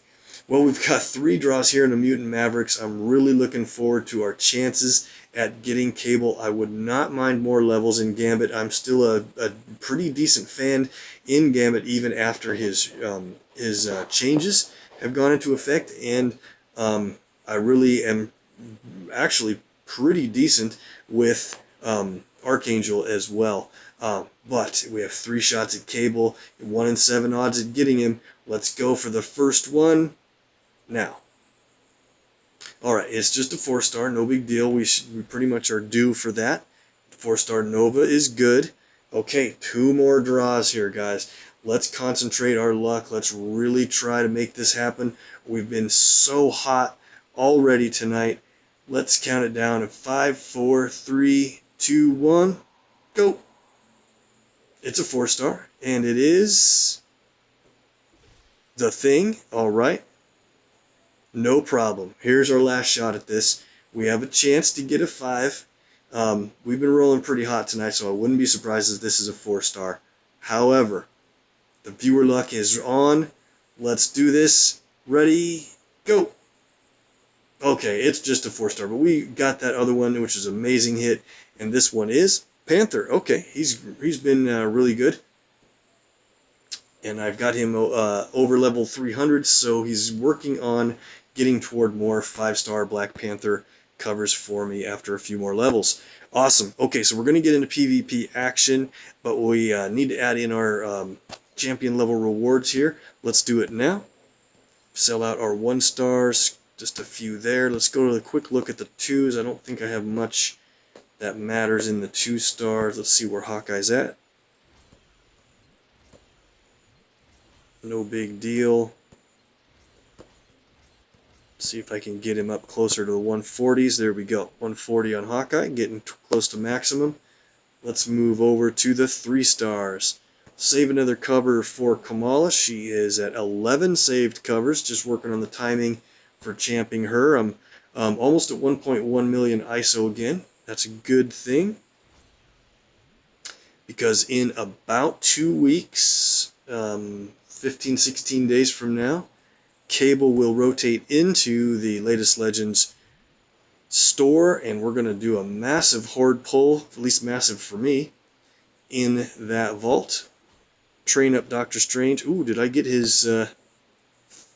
Well, we've got 3 draws here in the Mutant Mavericks. I'm really looking forward to our chances at getting Cable. I would not mind more levels in Gambit. I'm still a pretty decent fan in Gambit even after his changes have gone into effect, and I really am actually pretty decent with Archangel as well. But we have 3 shots at Cable, 1 in 7 odds at getting him. Let's go for the first one now. Alright, it's just a 4-star, no big deal. We pretty much are due for that. 4-star Nova is good. Okay, 2 more draws here, guys. Let's concentrate our luck. Let's really try to make this happen. We've been so hot already tonight. Let's count it down in 5, 4, 3, 2, 1, go. It's a 4-star, and it is the Thing. Alright. No problem. Here's our last shot at this. We have a chance to get a 5. We've been rolling pretty hot tonight, so I wouldn't be surprised if this is a 4-star. However, the viewer luck is on. Let's do this. Ready, go. Okay, it's just a 4-star, but we got that other one, which is an amazing hit, and this one is Panther. Okay, he's been really good. And I've got him over level 300, so he's working on getting toward more 5-star Black Panther covers for me after a few more levels. Awesome. Okay, so we're going to get into PvP action, but we need to add in our champion level rewards here. Let's do it now. Sell out our 1-stars, just a few there. Let's go to a quick look at the 2s. I don't think I have much that matters in the 2 stars. Let's see where Hawkeye's at. No big deal. See if I can get him up closer to the 140s. There we go. 140 on Hawkeye, getting close to maximum. Let's move over to the 3 stars. Save another cover for Kamala. She is at 11 saved covers, just working on the timing for champing her. I'm almost at 1.1 million ISO again. That's a good thing, because in about 2 weeks, 15, 16 days from now, Cable will rotate into the latest Legends store, and we're going to do a massive horde pull, at least massive for me, in that vault. Train up Doctor Strange. Ooh, did I get his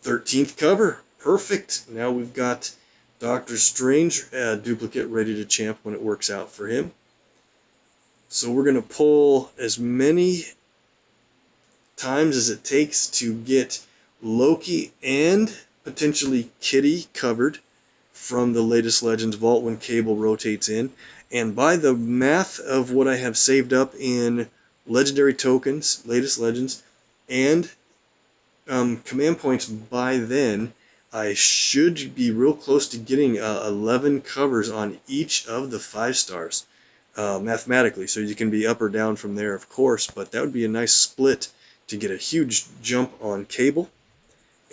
13th cover? Perfect. Now we've got Doctor Strange duplicate ready to champ when it works out for him. So we're going to pull as many times as it takes to get Loki and potentially Kitty covered from the latest Legends vault when Cable rotates in. And by the math of what I have saved up in legendary tokens, latest Legends, and command points by then, I should be real close to getting 11 covers on each of the 5 stars mathematically. So you can be up or down from there, of course, but that would be a nice split to get a huge jump on Cable.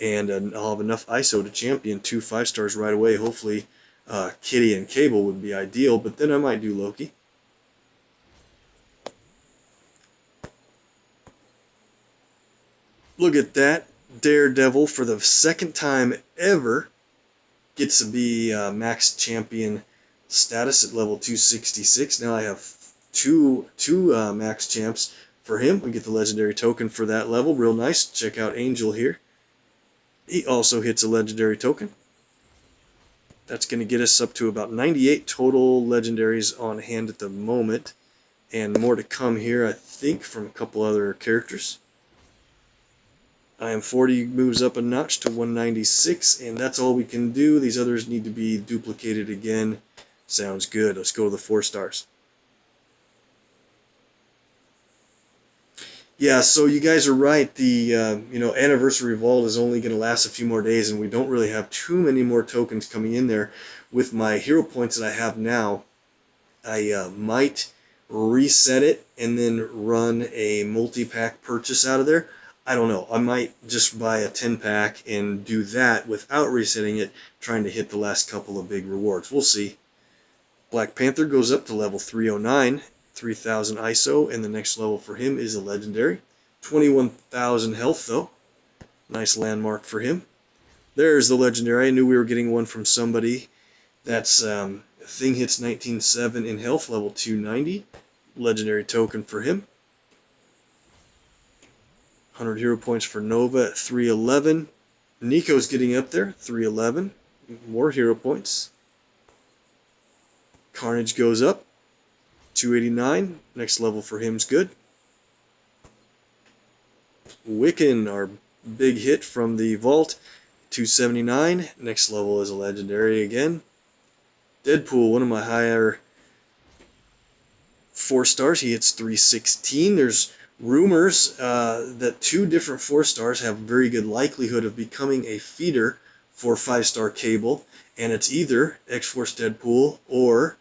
And I'll have enough ISO to champion 2 5 stars right away. Hopefully Kitty and Cable would be ideal, but then I might do Loki. Look at that. Daredevil, for the 2nd time ever, gets to be max champion status at level 266. Now I have two max champs for him. We get the legendary token for that level. Real nice. Check out Angel here. He also hits a legendary token. That's going to get us up to about 98 total legendaries on hand at the moment. And more to come here, I think, from a couple other characters. I am 40 moves up a notch to 196, and that's all we can do. These others need to be duplicated again. Sounds good. Let's go to the 4 stars. Yeah, so you guys are right. The anniversary vault is only going to last a few more days, and we don't really have too many more tokens coming in there. With my hero points that I have now, I might reset it and then run a multi-pack purchase out of there. I don't know. I might just buy a 10-pack and do that without resetting it, trying to hit the last couple of big rewards. We'll see. Black Panther goes up to level 309. 3,000 ISO, and the next level for him is a legendary. 21,000 health, though. Nice landmark for him. There's the legendary. I knew we were getting one from somebody. That's Thing hits 19.7 in health, level 290. Legendary token for him. 100 hero points for Nova at 311. Nico's getting up there, 311. More hero points. Carnage goes up. 289, next level for him's good. Wiccan, our big hit from the vault, 279, next level is a legendary again. Deadpool, one of my higher 4 stars, he hits 316. There's rumors that 2 different 4 stars have very good likelihood of becoming a feeder for 5-star Cable, and it's either X-Force Deadpool or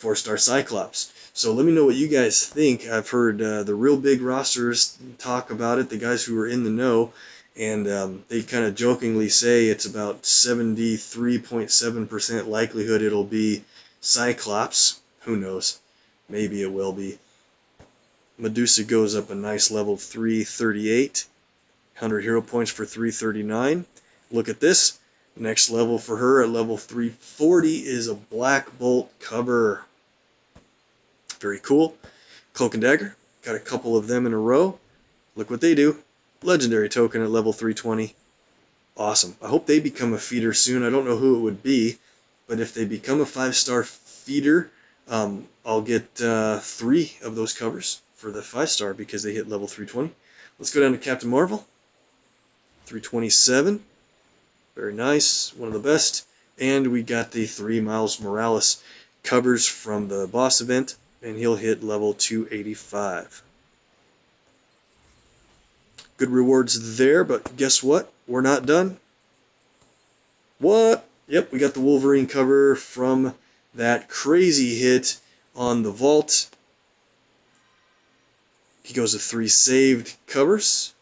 4-star Cyclops. So let me know what you guys think. I've heard the real big rosters talk about it, the guys who are in the know, and they kind of jokingly say it's about 73.7% likelihood it'll be Cyclops. Who knows? Maybe it will be. Medusa goes up a nice level 338. 100 hero points for 339. Look at this. Next level for her at level 340 is a Black Bolt cover. Very cool. Cloak and Dagger. Got a couple of them in a row. Look what they do. Legendary token at level 320. Awesome. I hope they become a feeder soon. I don't know who it would be, but if they become a 5-star feeder, I'll get 3 of those covers for the 5-star because they hit level 320. Let's go down to Captain Marvel. 327. Very nice. One of the best. And we got the 3 Miles Morales covers from the boss event, and he'll hit level 285. Good rewards there, but guess what? We're not done. What? Yep, we got the Wolverine cover from that crazy hit on the vault. He goes to 3 saved covers.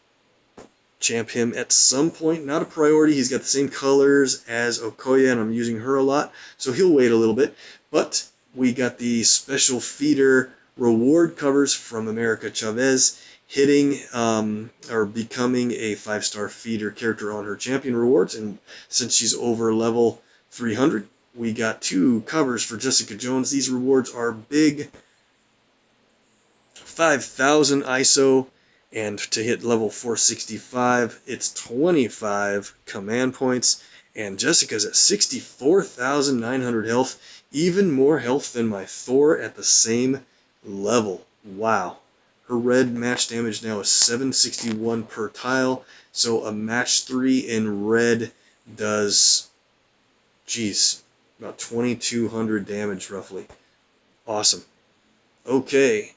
Champ him at some point, not a priority. He's got the same colors as Okoye, and I'm using her a lot, so he'll wait a little bit. But we got the special feeder reward covers from America Chavez, hitting or becoming a 5-star feeder character on her champion rewards. And since she's over level 300, we got 2 covers for Jessica Jones. These rewards are big. 5,000 ISO, and to hit level 465, it's 25 command points, and Jessica's at 64,900 health, even more health than my Thor at the same level. Wow. Her red match damage now is 761 per tile, so a match 3 in red does, geez, about 2,200 damage roughly. Awesome. Okay.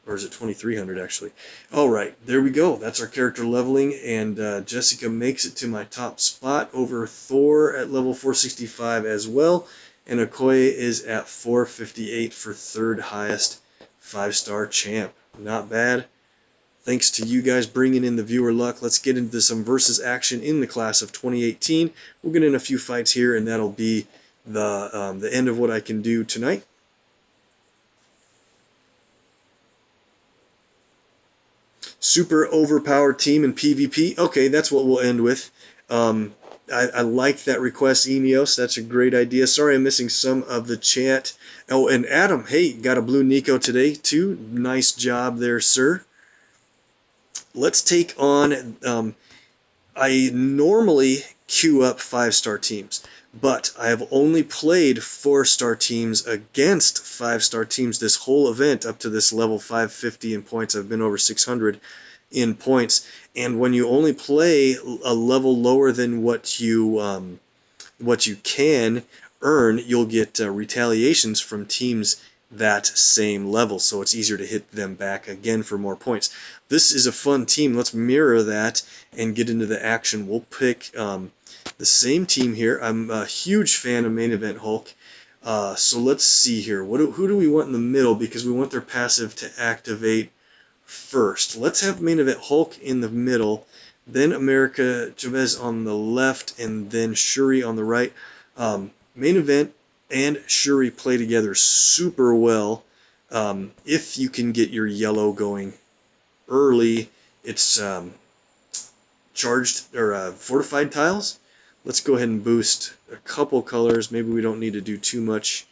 Or is it 2,300 actually? Alright, there we go. That's our character leveling, and Jessica makes it to my top spot over Thor at level 465 as well, and Okoye is at 458 for 3rd highest 5-star champ. Not bad. Thanks to you guys bringing in the viewer luck. Let's get into some versus action in the class of 2018. We'll get in a few fights here, and that'll be the end of what I can do tonight. Super overpowered team in PvP. Okay, that's what we'll end with. I like that request, Enios. That's a great idea. Sorry I'm missing some of the chat. Oh, and Adam, hey, got a blue Nico today, too. Nice job there, sir. Let's take on... I normally queue up 5-star teams, but I have only played 4-star teams against 5-star teams this whole event up to this level 550 in points. I've been over 600 in points, and when you only play a level lower than what you can earn, you'll get retaliations from teams that same level, so it's easier to hit them back again for more points. This is a fun team. Let's mirror that and get into the action. We'll pick the same team here. I'm a huge fan of Main Event Hulk, so let's see here. Who do we want in the middle, because we want their passive to activate first. Let's have Main Event Hulk in the middle, then America Chavez on the left, and then Shuri on the right. Main Event and Shuri play together super well. If you can get your yellow going early, it's charged or fortified tiles. Let's go ahead and boost a couple colors. Maybe we don't need to do too much,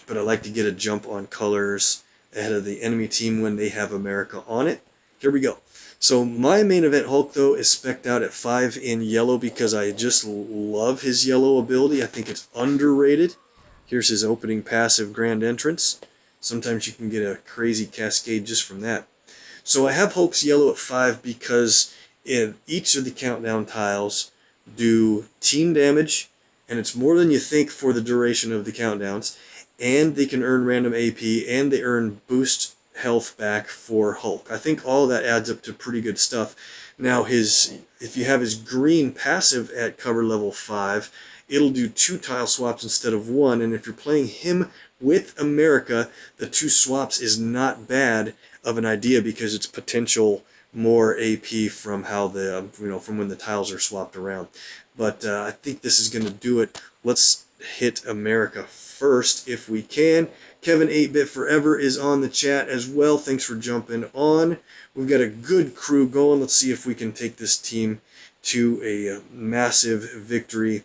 but I like to get a jump on colors ahead of the enemy team when they have America on it. Here we go. So my Main Event Hulk, though, is spec'd out at 5 in yellow because I just love his yellow ability. I think it's underrated. Here's his opening passive Grand Entrance. Sometimes you can get a crazy cascade just from that. So I have Hulk's yellow at 5 because in each of the countdown tiles do team damage, and it's more than you think for the duration of the countdowns, and they can earn random AP, and they earn boost health back for Hulk. I think all of that adds up to pretty good stuff. Now, if you have his green passive at cover level 5, it'll do 2 tile swaps instead of 1, and if you're playing him with America, the 2 swaps is not bad of an idea because it's potential more AP from how the from when the tiles are swapped around. But I think this is going to do it. Let's hit America first if we can. Kevin 8-Bit Forever is on the chat as well. Thanks for jumping on. We've got a good crew going. Let's see if we can take this team to a massive victory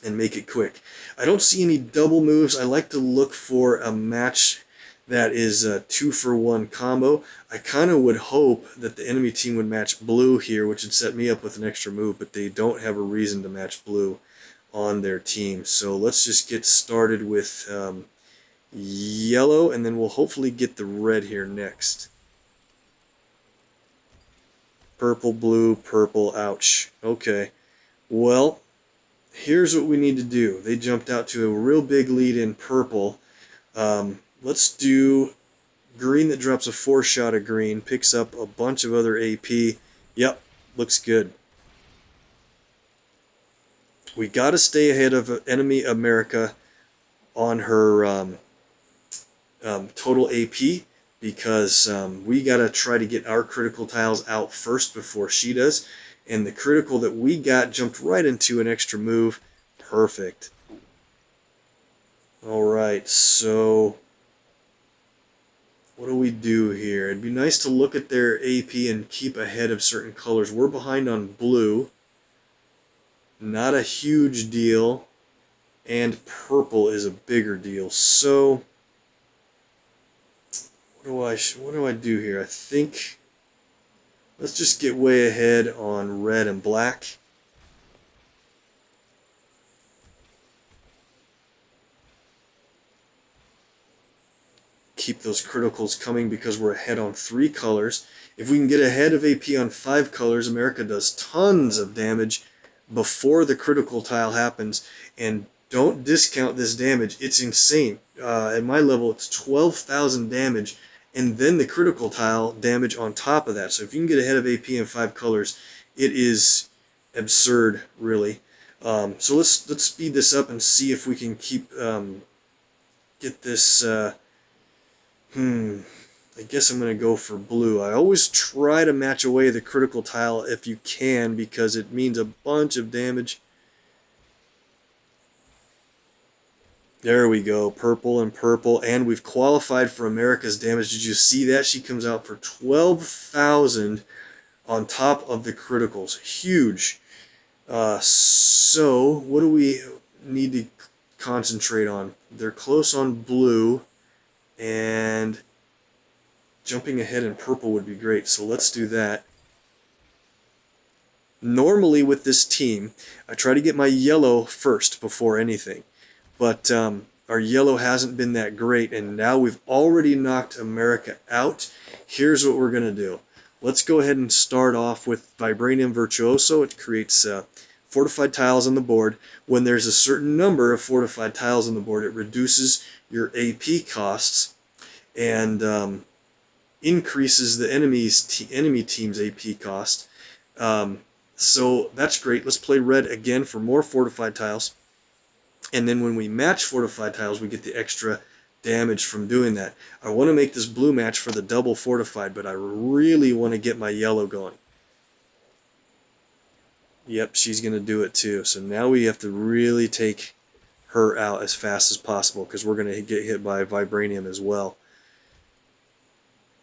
and make it quick. I don't see any double moves. I like to look for a match that is a 2-for-1 combo. I kind of would hope that the enemy team would match blue here, which would set me up with an extra move, but they don't have a reason to match blue on their team. So let's just get started with yellow, and then we'll hopefully get the red here next. Purple, blue, purple, ouch. Okay, well, here's what we need to do. They jumped out to a real big lead in purple. Let's do green that drops a 4-shot of green, picks up a bunch of other AP. Yep, looks good. We got to stay ahead of enemy America on her total AP, because we got to try to get our critical tiles out first before she does. And the critical that we got jumped right into an extra move. Perfect. Alright, so what do we do here? It'd be nice to look at their AP and keep ahead of certain colors. We're behind on blue. Not a huge deal. And purple is a bigger deal. So what do I do here? I think let's just get way ahead on red and black. Keep those criticals coming because we're ahead on 3 colors. If we can get ahead of AP on 5 colors, America does tons of damage before the critical tile happens. And don't discount this damage. It's insane. At my level, it's 12,000 damage, and then the critical tile damage on top of that. So if you can get ahead of AP in 5 colors, it is absurd, really. So let's speed this up and see if we can keep get this. I guess I'm going to go for blue. I always try to match away the critical tile if you can, because it means a bunch of damage. There we go, purple and purple, and we've qualified for America's damage. Did you see that? She comes out for 12,000 on top of the criticals. Huge. So, what do we need to concentrate on? They're close on blue, and jumping ahead in purple would be great, so let's do that. Normally with this team, I try to get my yellow first before anything. But our yellow hasn't been that great, and now we've already knocked America out. Here's what we're going to do. Let's go ahead and start off with Vibranium Virtuoso. It creates fortified tiles on the board. When there's a certain number of fortified tiles on the board, it reduces your AP costs and increases the enemy team's AP cost. So that's great. Let's play red again for more fortified tiles. And then when we match fortified tiles, we get the extra damage from doing that. I want to make this blue match for the double fortified, but I really want to get my yellow going. Yep, she's going to do it too. So now we have to really take her out as fast as possible, because we're going to get hit by Vibranium as well.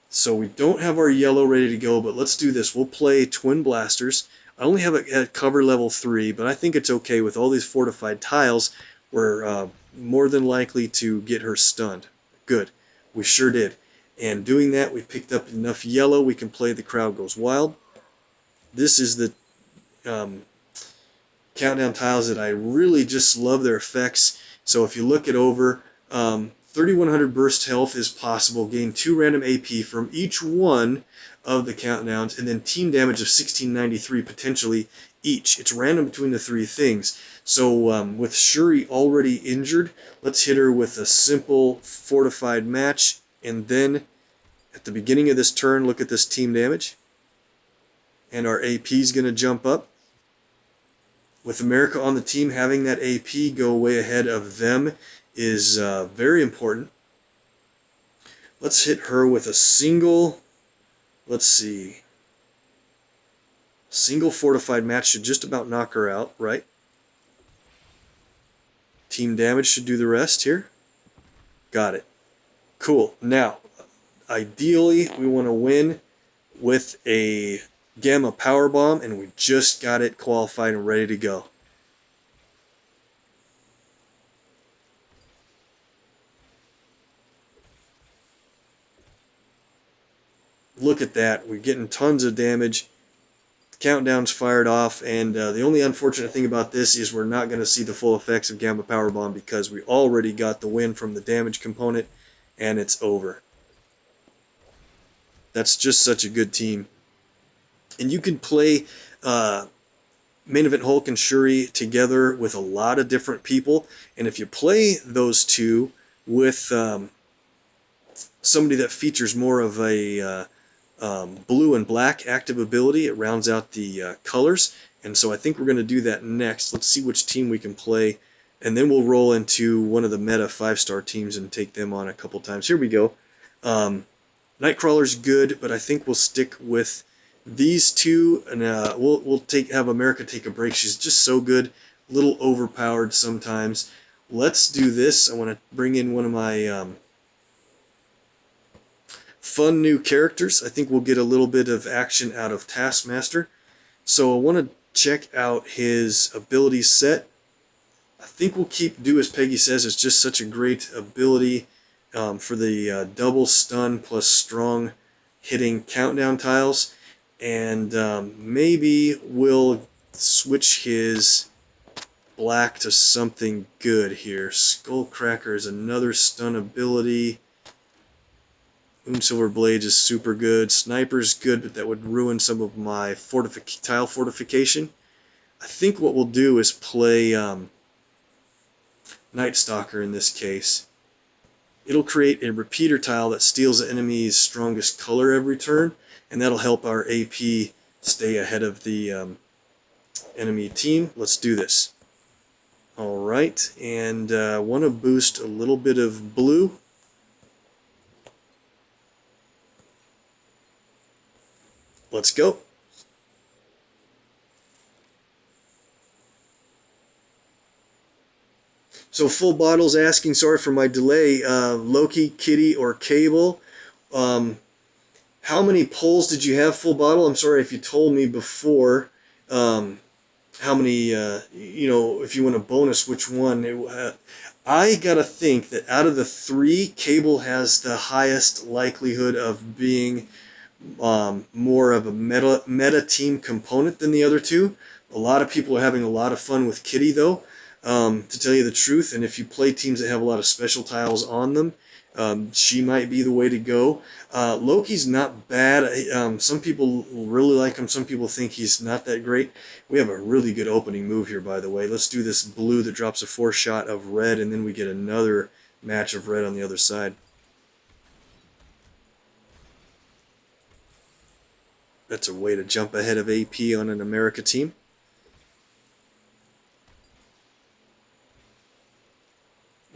So we don't have our yellow ready to go, but let's do this. We'll play Twin Blasters. I only have it at cover level 3, but I think it's okay. With all these fortified tiles, we're more than likely to get her stunned. Good. We sure did. And doing that, we picked up enough yellow. We can play The Crowd Goes Wild. This is the countdown tiles that I really just love their effects. So if you look it over, 3100 burst health is possible. Gain 2 random AP from each one of the countdowns, and then team damage of 1693 potentially each. It's random between the 3 things. So with Shuri already injured, let's hit her with a simple fortified match, and then at the beginning of this turn, look at this team damage, and our AP is going to jump up. With America on the team, having that AP go way ahead of them is very important. Let's hit her with a single, let's see, single fortified match should just about knock her out, right? Team damage should do the rest here. Got it. Cool. Now, ideally, we want to win with a Gamma Power Bomb, and we just got it qualified and ready to go. Look at that. We're getting tons of damage. Countdown's fired off, and the only unfortunate thing about this is we're not going to see the full effects of Gamma Power Bomb because we already got the win from the damage component, and it's over. That's just such a good team. And you can play Main Event Hulk and Shuri together with a lot of different people, and if you play those two with somebody that features more of a blue and black active ability, it rounds out the colors, And so I think we're going to do that next. Let's see which team we can play, and then we'll roll into one of the meta 5-star teams and take them on a couple times. Here we go. Nightcrawler's good, but I think we'll stick with these two, and we'll have America take a break. She's just so good, a little overpowered sometimes. Let's do this. I want to bring in one of my fun new characters. I think we'll get a little bit of action out of Taskmaster. So I want to check out his ability set. I think we'll do as Peggy says. It's just such a great ability for the double stun plus strong hitting countdown tiles. And maybe we'll switch his black to something good here. Skullcracker is another stun ability. Silver Blades is super good. Sniper's good, but that would ruin some of my tile fortification. I think what we'll do is play Night Stalker in this case. It'll create a repeater tile that steals the enemy's strongest color every turn, and that'll help our AP stay ahead of the enemy team. Let's do this. Alright, and I want to boost a little bit of blue. Let's go. So Full Bottle's asking, sorry for my delay, Loki, Kitty, or Cable. How many pulls did you have, Full Bottle? I'm sorry if you told me before how many, if you want a bonus, which one. I gotta think that out of the 3, Cable has the highest likelihood of being more of a meta team component than the other 2. A lot of people are having a lot of fun with Kitty, though, to tell you the truth. And if you play teams that have a lot of special tiles on them, she might be the way to go. Loki's not bad. Some people really like him. Some people think he's not that great. We have a really good opening move here, by the way. Let's do this blue that drops a 4-shot of red, and then we get another match of red on the other side. That's a way to jump ahead of AP on an America team.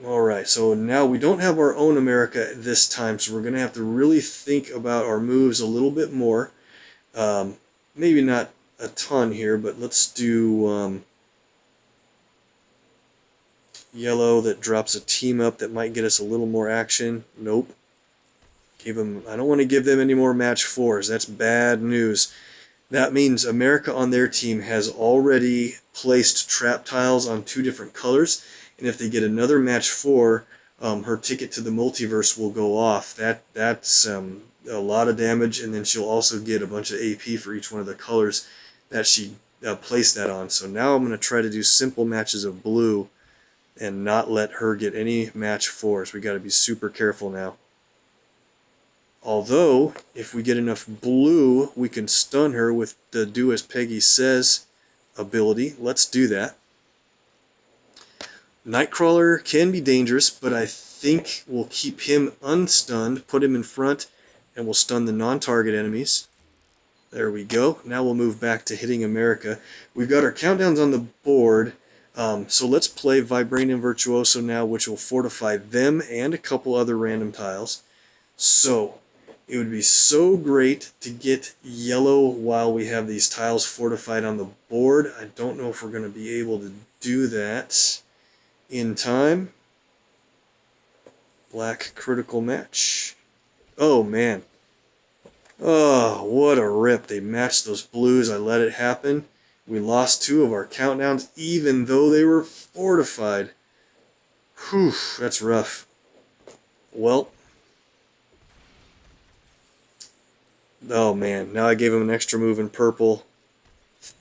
Alright, so now we don't have our own America this time, so we're going to have to really think about our moves a little bit more. Maybe not a ton here, but let's do yellow that drops a team up that might get us a little more action. Nope. I don't want to give them any more match 4s. That's bad news. That means America on their team has already placed trap tiles on 2 different colors, and if they get another match 4, her ticket to the multiverse will go off. That's a lot of damage, and then she'll also get a bunch of AP for each one of the colors that she placed that on. So now I'm going to try to do simple matches of blue and not let her get any match 4s. We got to be super careful now. Although, if we get enough blue, we can stun her with the Do As Peggy Says ability. Let's do that. Nightcrawler can be dangerous, but I think we'll keep him unstunned, put him in front, and we'll stun the non-target enemies. There we go. Now we'll move back to hitting America. We've got our countdowns on the board, so let's play Vibranium Virtuoso now, which will fortify them and a couple other random tiles. So, it would be so great to get yellow while we have these tiles fortified on the board. I don't know if we're going to be able to do that in time. Black critical match. Oh, man. Oh, what a rip. They matched those blues. I let it happen. We lost 2 of our countdowns, even though they were fortified. Whew, that's rough. Well, oh man, now I gave him an extra move in purple.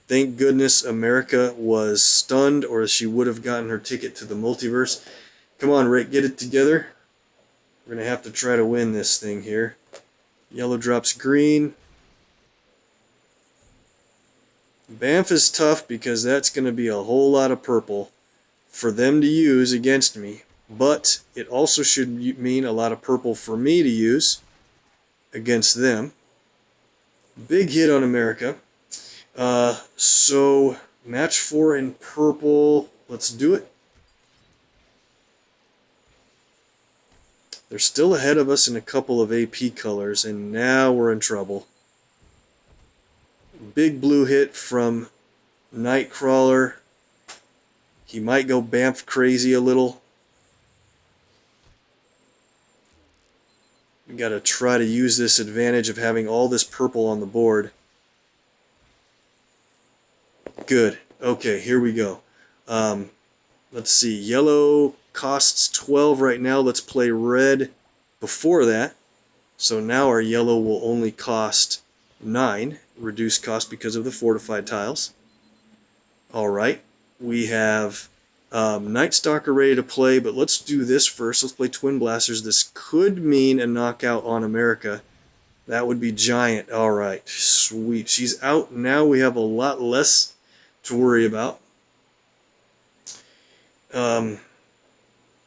Thank goodness America was stunned, or she would have gotten her ticket to the multiverse. Come on, Rick, get it together. We're going to have to try to win this thing here. Yellow drops green. Banff is tough because that's going to be a whole lot of purple for them to use against me. But it also should mean a lot of purple for me to use against them. Big hit on America. So match 4 in purple. Let's do it. They're still ahead of us in a couple of AP colors, and now we're in trouble. Big blue hit from Nightcrawler. He might go Bamf crazy a little. We got to try to use this advantage of having all this purple on the board. Good. Okay, here we go. Let's see. Yellow costs 12 right now. Let's play red before that. So now our yellow will only cost 9. Reduced cost because of the fortified tiles. Alright. We have Night Stalker ready to play, but let's do this first. Let's play Twin Blasters. This could mean a knockout on America. That would be giant. Alright, sweet. She's out. Now we have a lot less to worry about.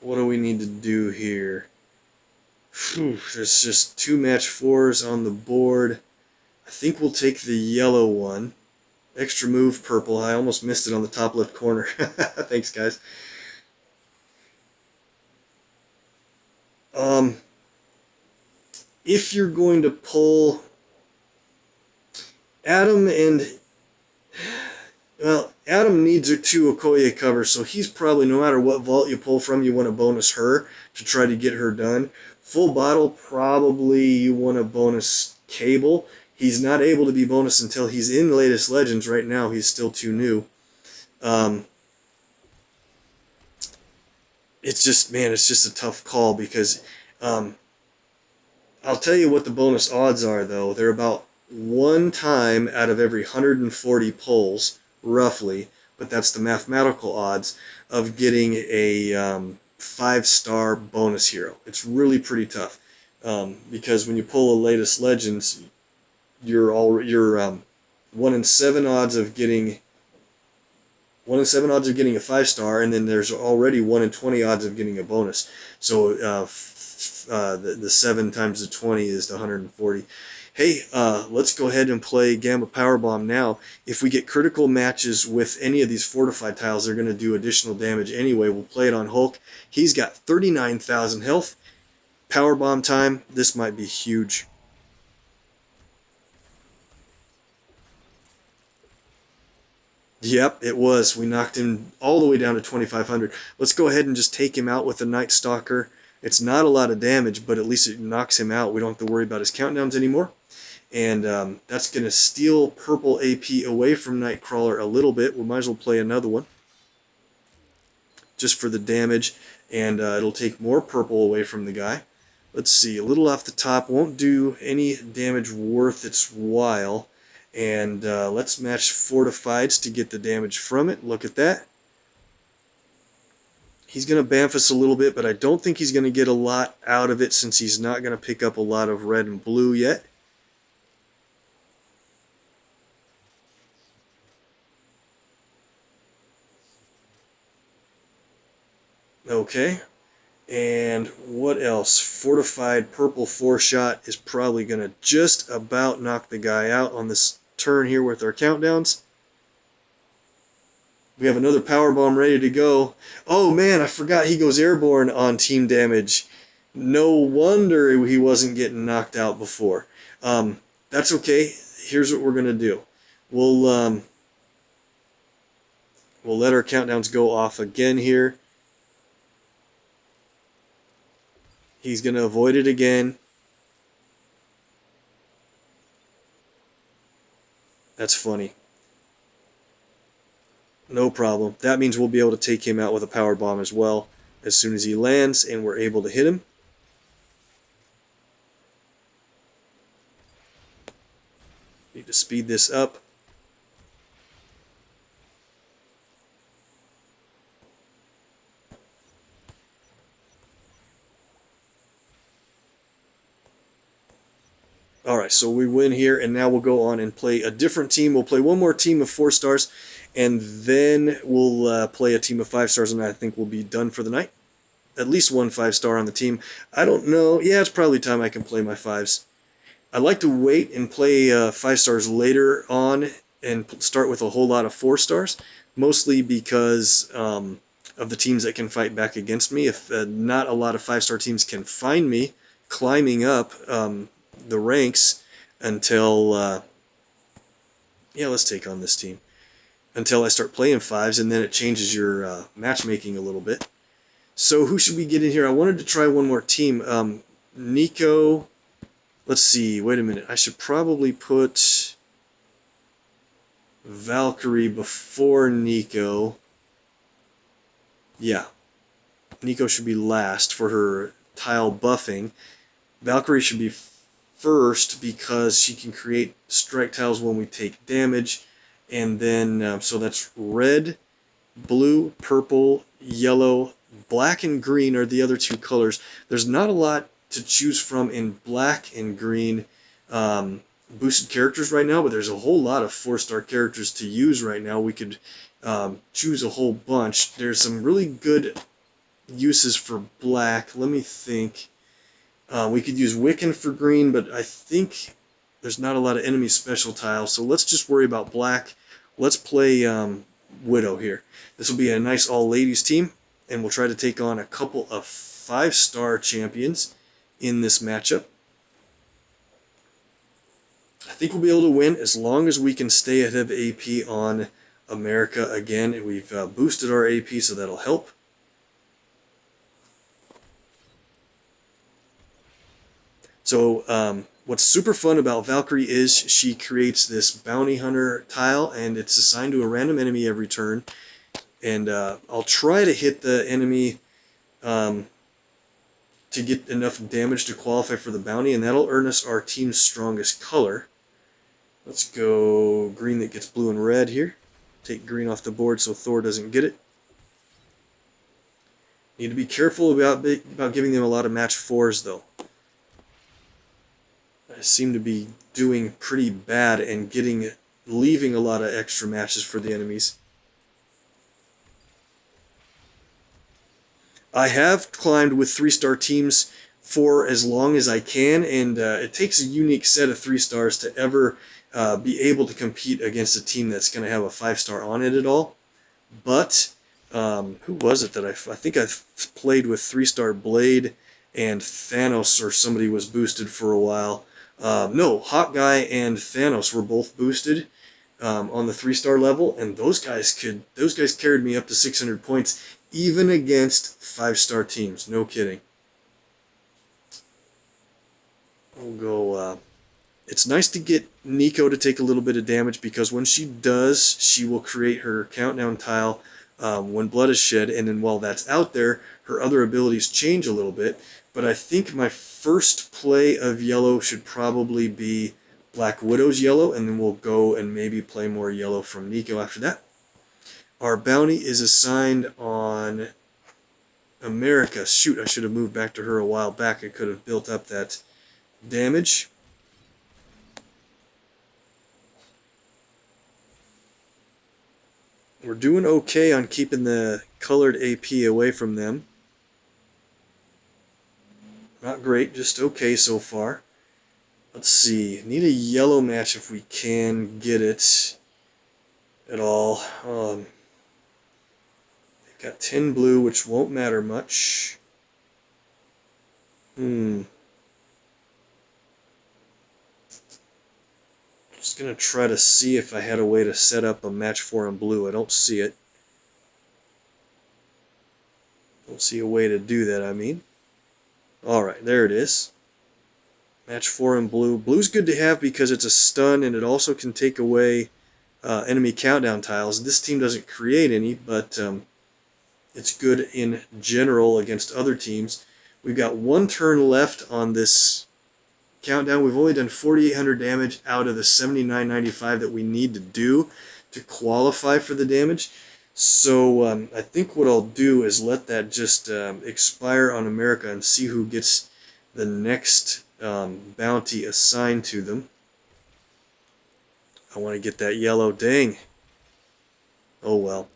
What do we need to do here? Whew, there's just 2 match 4s on the board. I think we'll take the yellow one. Extra move purple. I almost missed it on the top left corner. Thanks, guys. If you're going to pull Adam and... Well, Adam needs her 2 Okoye covers, so he's probably, no matter what vault you pull from, you want to bonus her to try to get her done. Full bottle, probably you want to bonus Cable. He's not able to be bonus until he's in latest Legends. Right now, he's still too new. It's just, man, it's just a tough call because I'll tell you what the bonus odds are, though. They're about 1 time out of every 140 pulls, roughly, but that's the mathematical odds of getting a 5-star bonus hero. It's really pretty tough because when you pull a latest Legends, you're 1 in 7 odds of getting 1 in 7 odds of getting a 5-star, and then there's already 1 in 20 odds of getting a bonus. So the 7 times the 20 is the 140. Hey, let's go ahead and play Gamma Powerbomb now. If we get critical matches with any of these fortified tiles, they're going to do additional damage anyway. We'll play it on Hulk. He's got 39,000 health. Powerbomb time. This might be huge. Yep, it was. We knocked him all the way down to 2,500. Let's go ahead and just take him out with the Night Stalker. It's not a lot of damage, but at least it knocks him out. We don't have to worry about his countdowns anymore. And that's going to steal purple AP away from Nightcrawler a little bit. We might as well play another one just for the damage, and it'll take more purple away from the guy. Let's see, a little off the top. Won't do any damage worth its while. And let's match Fortifieds to get the damage from it. Look at that. He's going to bamf us a little bit, but I don't think he's going to get a lot out of it since he's not going to pick up a lot of red and blue yet. Okay. And what else? Fortified purple 4-shot is probably going to just about knock the guy out on this turn here with our countdowns. We have another power bomb ready to go. Oh man, I forgot he goes airborne on team damage. No wonder he wasn't getting knocked out before. That's okay. Here's what we're gonna do. We'll let our countdowns go off again here. He's gonna avoid it again. That's funny. No problem. That means we'll be able to take him out with a power bomb as well as soon as he lands and we're able to hit him. Need to speed this up. Alright, so we win here, and now we'll go on and play a different team. We'll play one more team of 4 stars, and then we'll play a team of 5 stars, and I think we'll be done for the night. At least one 5-star on the team. I don't know. Yeah, it's probably time I can play my 5s. I like to wait and play 5 stars later on and start with a whole lot of 4 stars, mostly because of the teams that can fight back against me. If not a lot of 5-star teams can find me climbing up the ranks until, yeah, let's take on this team, until I start playing 5s, and then it changes your matchmaking a little bit. So who should we get in here? I wanted to try one more team. Nico, let's see, wait a minute. I should probably put Valkyrie before Nico. Yeah, Nico should be last for her tile buffing. Valkyrie should be first because she can create strike tiles when we take damage. And then, so that's red, blue, purple, yellow, black, and green are the other 2 colors. There's not a lot to choose from in black and green boosted characters right now, but there's a whole lot of 4-star characters to use right now. We could choose a whole bunch. There's some really good uses for black. Let me think. We could use Wiccan for green, but I think there's not a lot of enemy special tiles, so let's just worry about black. Let's play Widow here. This will be a nice all-ladies team, and we'll try to take on a couple of 5-star champions in this matchup. I think we'll be able to win as long as we can stay ahead of AP on America again. And we've boosted our AP, so that'll help. So what's super fun about Valkyrie is she creates this bounty hunter tile, and it's assigned to a random enemy every turn. And I'll try to hit the enemy to get enough damage to qualify for the bounty, and that'll earn us our team's strongest color. Let's go green that gets blue and red here. Take green off the board so Thor doesn't get it. Need to be careful about giving them a lot of match 4s, though. I seem to be doing pretty bad and leaving a lot of extra matches for the enemies. I have climbed with 3-star teams for as long as I can, and it takes a unique set of 3 stars to ever be able to compete against a team that's going to have a 5-star on it at all. But who was it that I think I've played with 3-star Blade and Thanos, or somebody was boosted for a while. No, Hawkeye and Thanos were both boosted on the 3-star level, and those guys carried me up to 600 points even against 5-star teams. No kidding. We'll go. It's nice to get Nico to take a little bit of damage, because when she does, she will create her countdown tile when blood is shed, and then while that's out there, her other abilities change a little bit. But I think my first play of yellow should probably be Black Widow's yellow, and then we'll go and maybe play more yellow from Nico after that. Our bounty is assigned on America. Shoot, I should have moved back to her a while back. I could have built up that damage. We're doing okay on keeping the colored AP away from them. Not great, just okay so far. Let's see, need a yellow match if we can get it at all. They've got 10 blue, which won't matter much. Just gonna try to see if I had a way to set up a match 4 in blue. I don't see it. Don't see a way to do that, I mean. Alright, there it is. Match 4 in blue. Blue's good to have because it's a stun, and it also can take away enemy countdown tiles. This team doesn't create any, but it's good in general against other teams. We've got 1 turn left on this countdown. We've only done 4,800 damage out of the 79.95 that we need to do to qualify for the damage. So I think what I'll do is let that just expire on America and see who gets the next bounty assigned to them. I want to get that yellow. Dang. Oh well.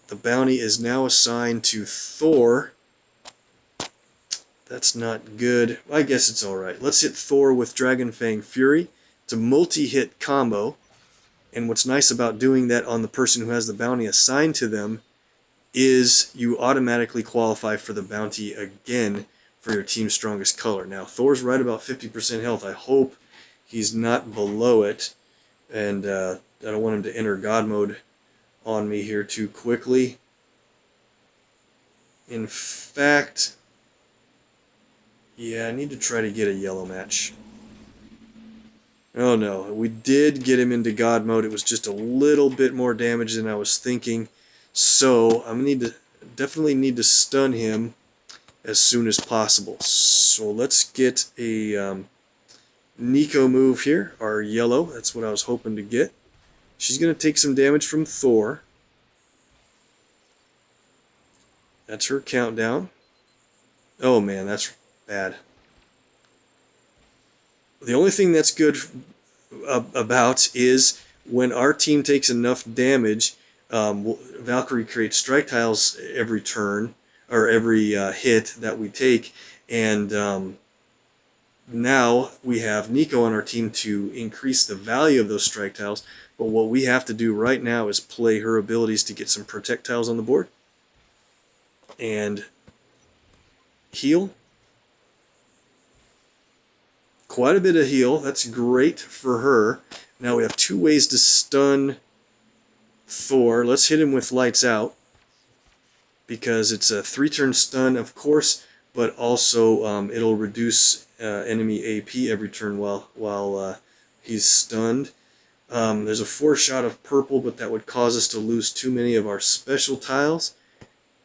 The bounty is now assigned to Thor. That's not good. I guess it's alright. Let's hit Thor with Dragon Fang Fury. It's a multi-hit combo. And what's nice about doing that on the person who has the bounty assigned to them is you automatically qualify for the bounty again for your team's strongest color. Now, Thor's right about 50% health. I hope he's not below it, and I don't want him to enter God mode on me here too quickly. In fact, yeah, I need to try to get a yellow match. Oh no, we did get him into God mode. It was just a little bit more damage than I was thinking. So I'm definitely need to stun him as soon as possible. So let's get a Nico move here, our yellow. That's what I was hoping to get. She's going to take some damage from Thor. That's her countdown. Oh man, that's bad. The only thing that's good about is when our team takes enough damage, Valkyrie creates strike tiles every turn, or every hit that we take, and now we have Nico on our team to increase the value of those strike tiles, but what we have to do right now is play her abilities to get some protect tiles on the board, and heal. Quite a bit of heal. That's great for her. Now we have two ways to stun Thor. Let's hit him with Lights Out, because it's a 3-turn stun, of course, but also it'll reduce enemy AP every turn while he's stunned. There's a 4-shot of purple, but that would cause us to lose too many of our special tiles.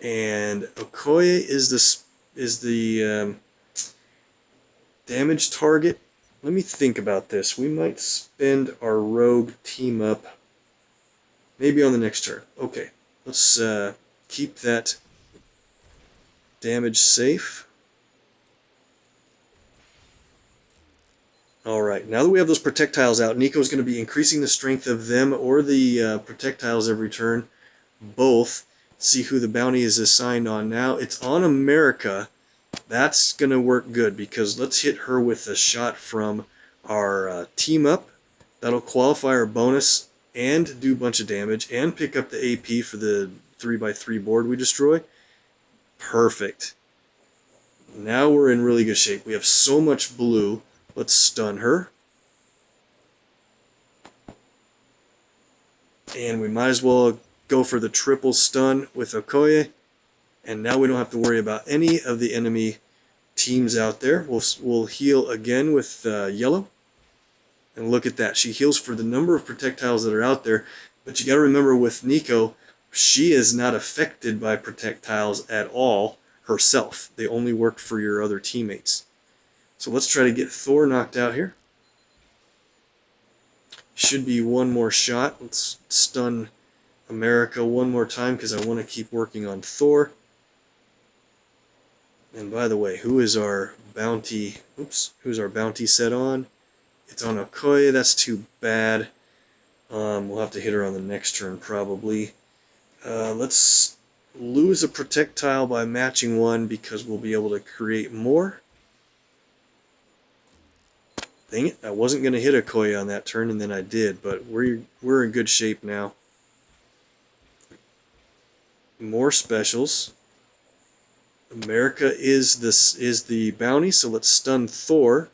And Okoye is the damage target. Let me think about this. We might spend our rogue team up maybe on the next turn. Okay, let's keep that damage safe. Alright, now that we have those projectiles out, Nico's going to be increasing the strength of them or the projectiles every turn. Both. See who the bounty is assigned on now. It's on America. That's going to work good, because let's hit her with a shot from our team up. That'll qualify our bonus and do a bunch of damage and pick up the AP for the 3x3 board we destroy. Perfect. Now we're in really good shape. We have so much blue. Let's stun her. And we might as well go for the triple stun with Okoye. And now we don't have to worry about any of the enemy teams out there. We'll heal again with yellow. And look at that. She heals for the number of projectiles that are out there. But you got to remember, with Nico, she is not affected by projectiles at all herself. They only work for your other teammates. So let's try to get Thor knocked out here. Should be one more shot. Let's stun America one more time, because I want to keep working on Thor. And by the way, who is our bounty? Who's our bounty set on? It's on Okoye. That's too bad. We'll have to hit her on the next turn probably. Let's lose a projectile by matching one, because we'll be able to create more. Dang it! I wasn't going to hit Okoye on that turn, and then I did. But we're in good shape now. More specials. America is the bounty, so let's stun Thor.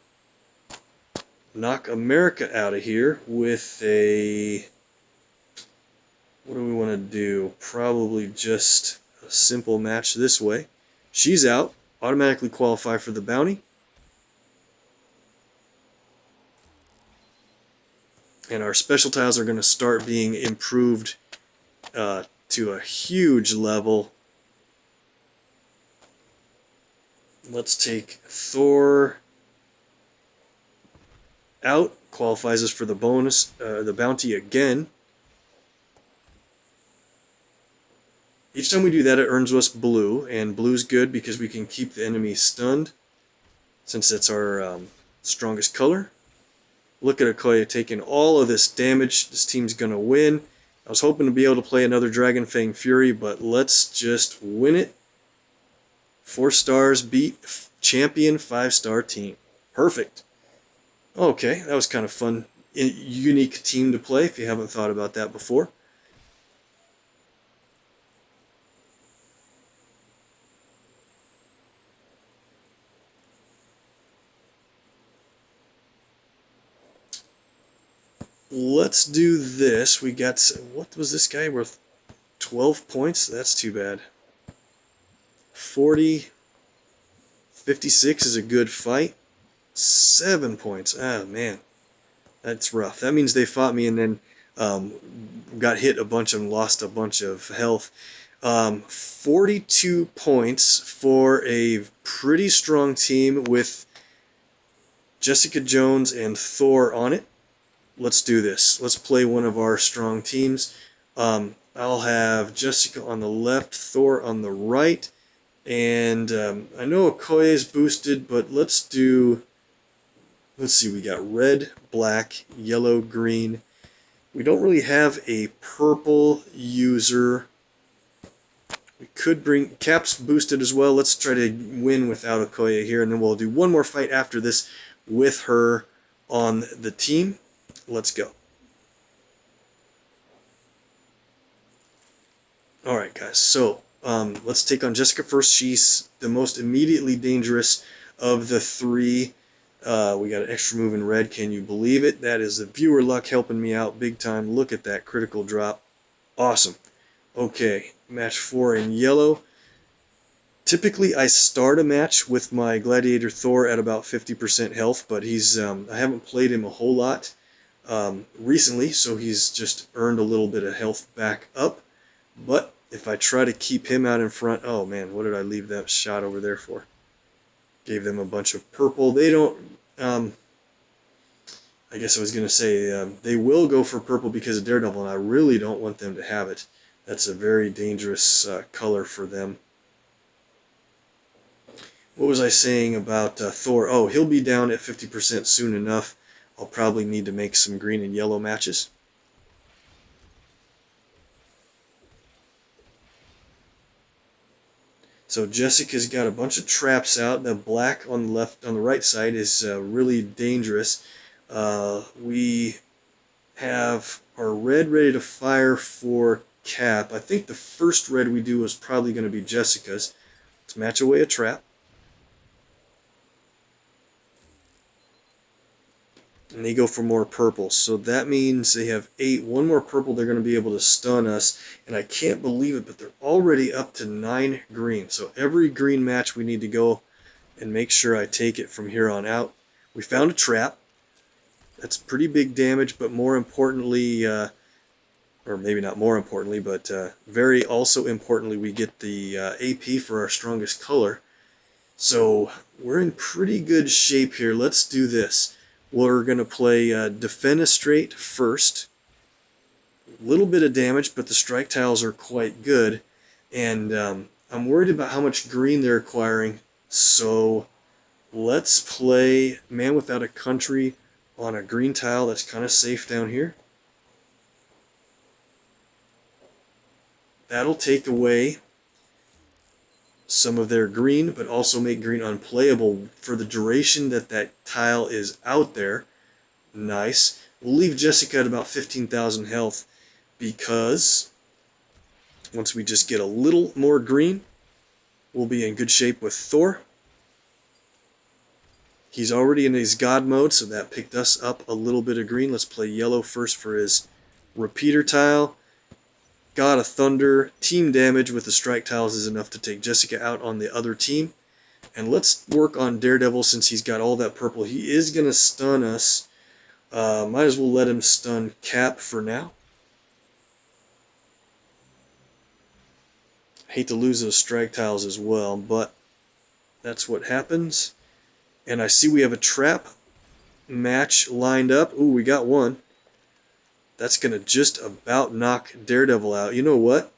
Knock America out of here with a... What do we want to do? Probably just a simple match this way. She's out. Automatically qualify for the bounty. And our special tiles are going to start being improved to a huge level. Let's take Thor out. Qualifies us for the bonus, the bounty again. Each time we do that, it earns us blue, and blue's good because we can keep the enemy stunned, since it's our strongest color. Look at Okoye taking all of this damage. This team's going to win. I was hoping to be able to play another Dragon Fang Fury, but let's just win it. 4 stars, beat champion 5-star team. Perfect. Okay, that was kind of fun unique team to play if you haven't thought about that before. Let's do this. We got, what was this guy worth? 12 points? That's too bad. 40, 56 is a good fight. 7 points. Oh, man. That's rough. That means they fought me and then got hit a bunch and lost a bunch of health. 42 points for a pretty strong team with Jessica Jones and Thor on it. Let's do this. Let's play one of our strong teams. I'll have Jessica on the left, Thor on the right, and I know Okoye is boosted, but let's do, let's see, we got red, black, yellow, green. We don't really have a purple user. We could bring, Cap's boosted as well. Let's try to win without Okoye here, and then we'll do one more fight after this with her on the team. Let's go. Alright guys, so let's take on Jessica first. She's the most immediately dangerous of the three. We got an extra move in red, can you believe it? That is the viewer luck helping me out big time. Look at that critical drop. Awesome. Okay, match 4 in yellow. Typically I start a match with my Gladiator Thor at about 50% health, but he's I haven't played him a whole lot recently, so he's just earned a little bit of health back up. But if I try to keep him out in front, oh man, what did I leave that shot over there for? Gave them a bunch of purple. They don't, I guess I was going to say, they will go for purple because of Daredevil, and I really don't want them to have it. That's a very dangerous color for them. What was I saying about Thor? Oh, he'll be down at 50% soon enough. I'll probably need to make some green and yellow matches. So Jessica's got a bunch of traps out. The black on the left, on the right side is really dangerous. We have our red ready to fire for Cap. I think the first red we do is probably going to be Jessica's. Let's match away a trap. And they go for more purple. So that means they have 8. One more purple, they're going to be able to stun us. And I can't believe it, but they're already up to 9 green. So every green match we need to go and make sure I take it from here on out. We found a trap. That's pretty big damage, but more importantly, or maybe not more importantly, but very also importantly, we get the AP for our strongest color. So we're in pretty good shape here. Let's do this. We're going to play Defenestrate first. A little bit of damage, but the strike tiles are quite good. And I'm worried about how much green they're acquiring. So let's play Man Without a Country on a green tile that's kind of safe down here. That'll take away some of their green, but also make green unplayable for the duration that that tile is out there. Nice. We'll leave Jessica at about 15,000 health because once we just get a little more green, we'll be in good shape with Thor. He's already in his God mode, so that picked us up a little bit of green. Let's play yellow first for his repeater tile. God of Thunder, team damage with the strike tiles is enough to take Jessica out on the other team. And let's work on Daredevil since he's got all that purple. He is going to stun us. Might as well let him stun Cap for now. I hate to lose those strike tiles as well, but that's what happens. And I see we have a trap match lined up. Ooh, we got one. That's going to just about knock Daredevil out. You know what?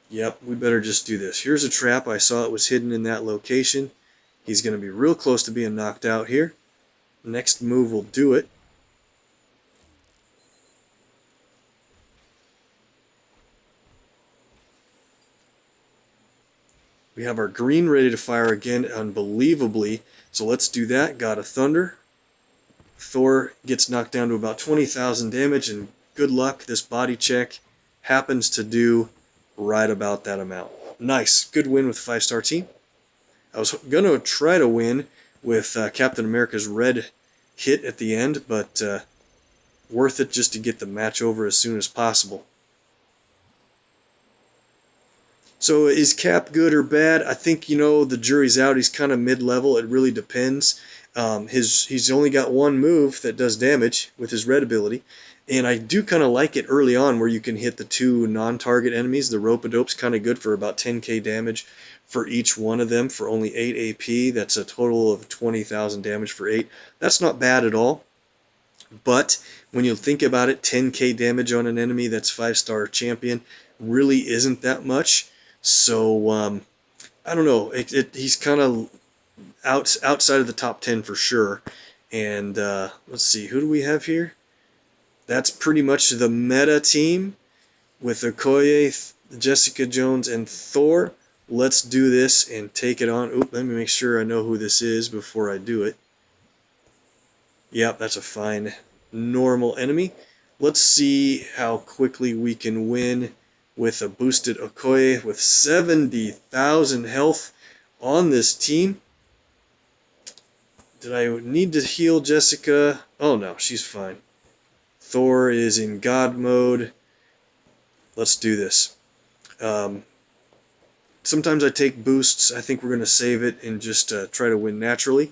Yep, we better just do this. Here's a trap. I saw it was hidden in that location. He's going to be real close to being knocked out here. Next move will do it. We have our green ready to fire again, unbelievably. So let's do that. God of Thunder. Thor gets knocked down to about 20,000 damage, and good luck, this body check happens to do right about that amount. Nice. Good win with 5-star team. I was going to try to win with Captain America's red hit at the end, but worth it just to get the match over as soon as possible. So is Cap good or bad? I think, the jury's out. He's kind of mid-level. It really depends. He's only got one move that does damage with his red ability. And I do kind of like it early on where you can hit the 2 non-target enemies. The Rope-a-Dope's kind of good for about 10k damage for each one of them for only 8 AP. That's a total of 20,000 damage for 8. That's not bad at all. But when you think about it, 10k damage on an enemy that's 5-star champion really isn't that much. So, I don't know. He's kind of outside of the top 10 for sure. And let's see, who do we have here? That's pretty much the meta team with Okoye, Jessica Jones, and Thor. Let's do this and take it on. Oop, let me make sure I know who this is before I do it. Yep, that's a fine normal enemy. Let's see how quickly we can win with a boosted Okoye with 70,000 health on this team. Did I need to heal Jessica? Oh no, she's fine. Thor is in God mode. Let's do this. Sometimes I take boosts. I think we're going to save it and just try to win naturally.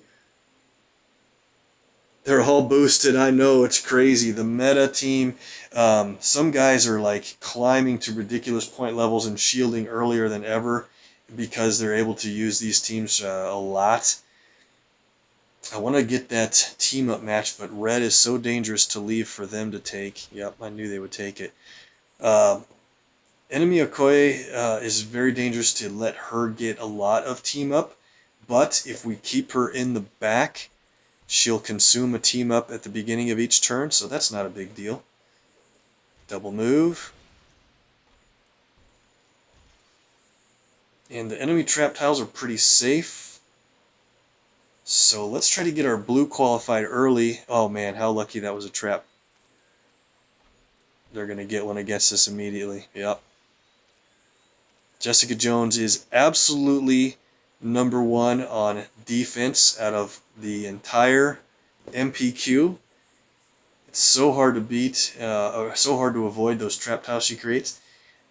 They're all boosted. I know, it's crazy. The meta team, some guys are like climbing to ridiculous point levels and shielding earlier than ever because they're able to use these teams a lot. I want to get that team up match, but red is so dangerous to leave for them to take. Yep, I knew they would take it. Enemy Okoye is very dangerous to let her get a lot of team up, but if we keep her in the back, she'll consume a team up at the beginning of each turn, so that's not a big deal. Double move. And the enemy trap tiles are pretty safe. So let's try to get our blue qualified early. Oh man, how lucky that was a trap. They're going to get one against us immediately. Yep. Jessica Jones is absolutely #1 on defense out of the entire MPQ. It's so hard to beat, or so hard to avoid those trap tiles she creates.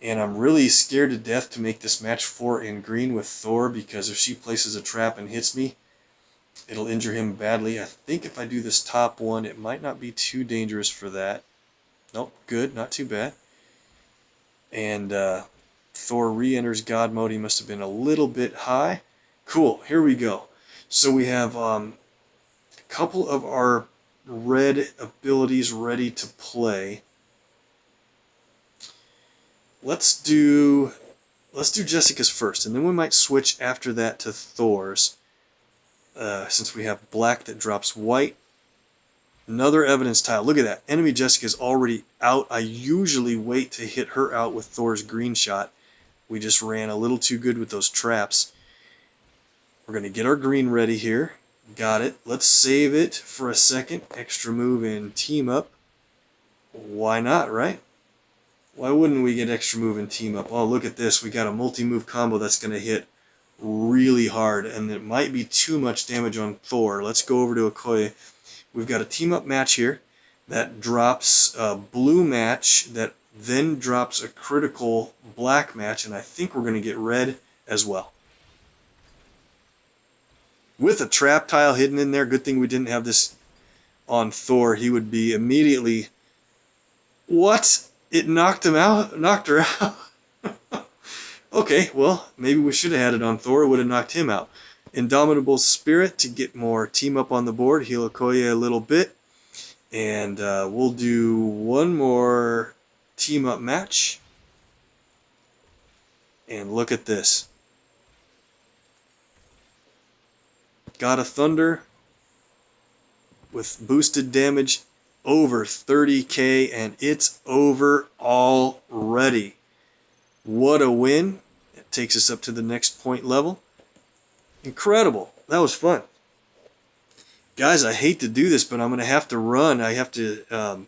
And I'm really scared to death to make this match 4 in green with Thor, because if she places a trap and hits me, it'll injure him badly. I think if I do this top one, it might not be too dangerous for that. Nope, good, not too bad. And Thor re-enters God mode. He must have been a little bit high. Cool, here we go. So we have a couple of our red abilities ready to play. Let's do Jessica's first, and then we might switch after that to Thor's, since we have black that drops white. Another evidence tile. Look at that. Enemy Jessica's already out. I usually wait to hit her out with Thor's green shot. We just ran a little too good with those traps. We're going to get our green ready here. Got it. Let's save it for a second. Extra move and team up. Why not, right? Why wouldn't we get extra move and team up? Oh, look at this. We got a multi-move combo that's going to hit really hard, and it might be too much damage on Thor. Let's go over to Okoye. We've got a team up match here that drops a blue match that then drops a critical black match, and I think we're going to get red as well. With a trap tile hidden in there, good thing we didn't have this on Thor. He would be immediately... What? It knocked him out? Knocked her out? Okay, well, maybe we should have had it on Thor. It would have knocked him out. Indomitable Spirit to get more team up on the board. Heal Okoye a little bit. And we'll do one more team up match. And look at this. God of Thunder with boosted damage over 30k, and it's over already. What a win. takes us up to the next point level. Incredible. That was fun. Guys, I hate to do this, but I'm going to have to run. I have to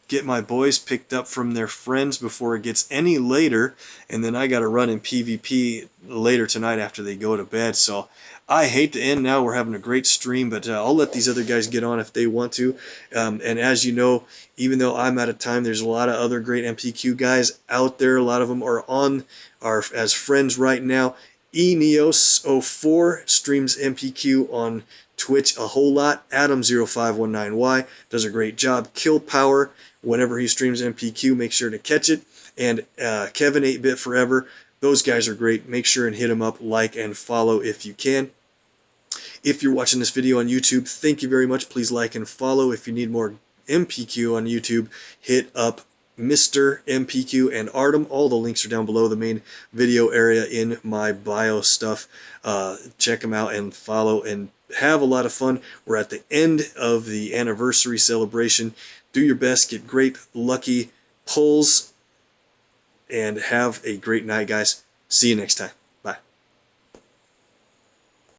get my boys picked up from their friends before it gets any later, and then I got to run in PvP later tonight after they go to bed. So I hate to end now. We're having a great stream, but I'll let these other guys get on if they want to. And as you know, even though I'm out of time, there's a lot of other great MPQ guys out there. A lot of them are as friends right now. eneos04 streams MPQ on Twitch a whole lot. Adam0519Y does a great job. Kill Power, whenever he streams MPQ, make sure to catch it. And Kevin 8-Bit Forever, those guys are great. Make sure and hit them up, like and follow if you can. If you're watching this video on YouTube, thank you very much. Please like and follow. If you need more MPQ on YouTube, hit up Mr. MPQ and Artem. All the links are down below the main video area in my bio stuff. Check them out and follow and have a lot of fun. We're at the end of the anniversary celebration. Do your best, get great lucky pulls, and have a great night, guys. See you next time.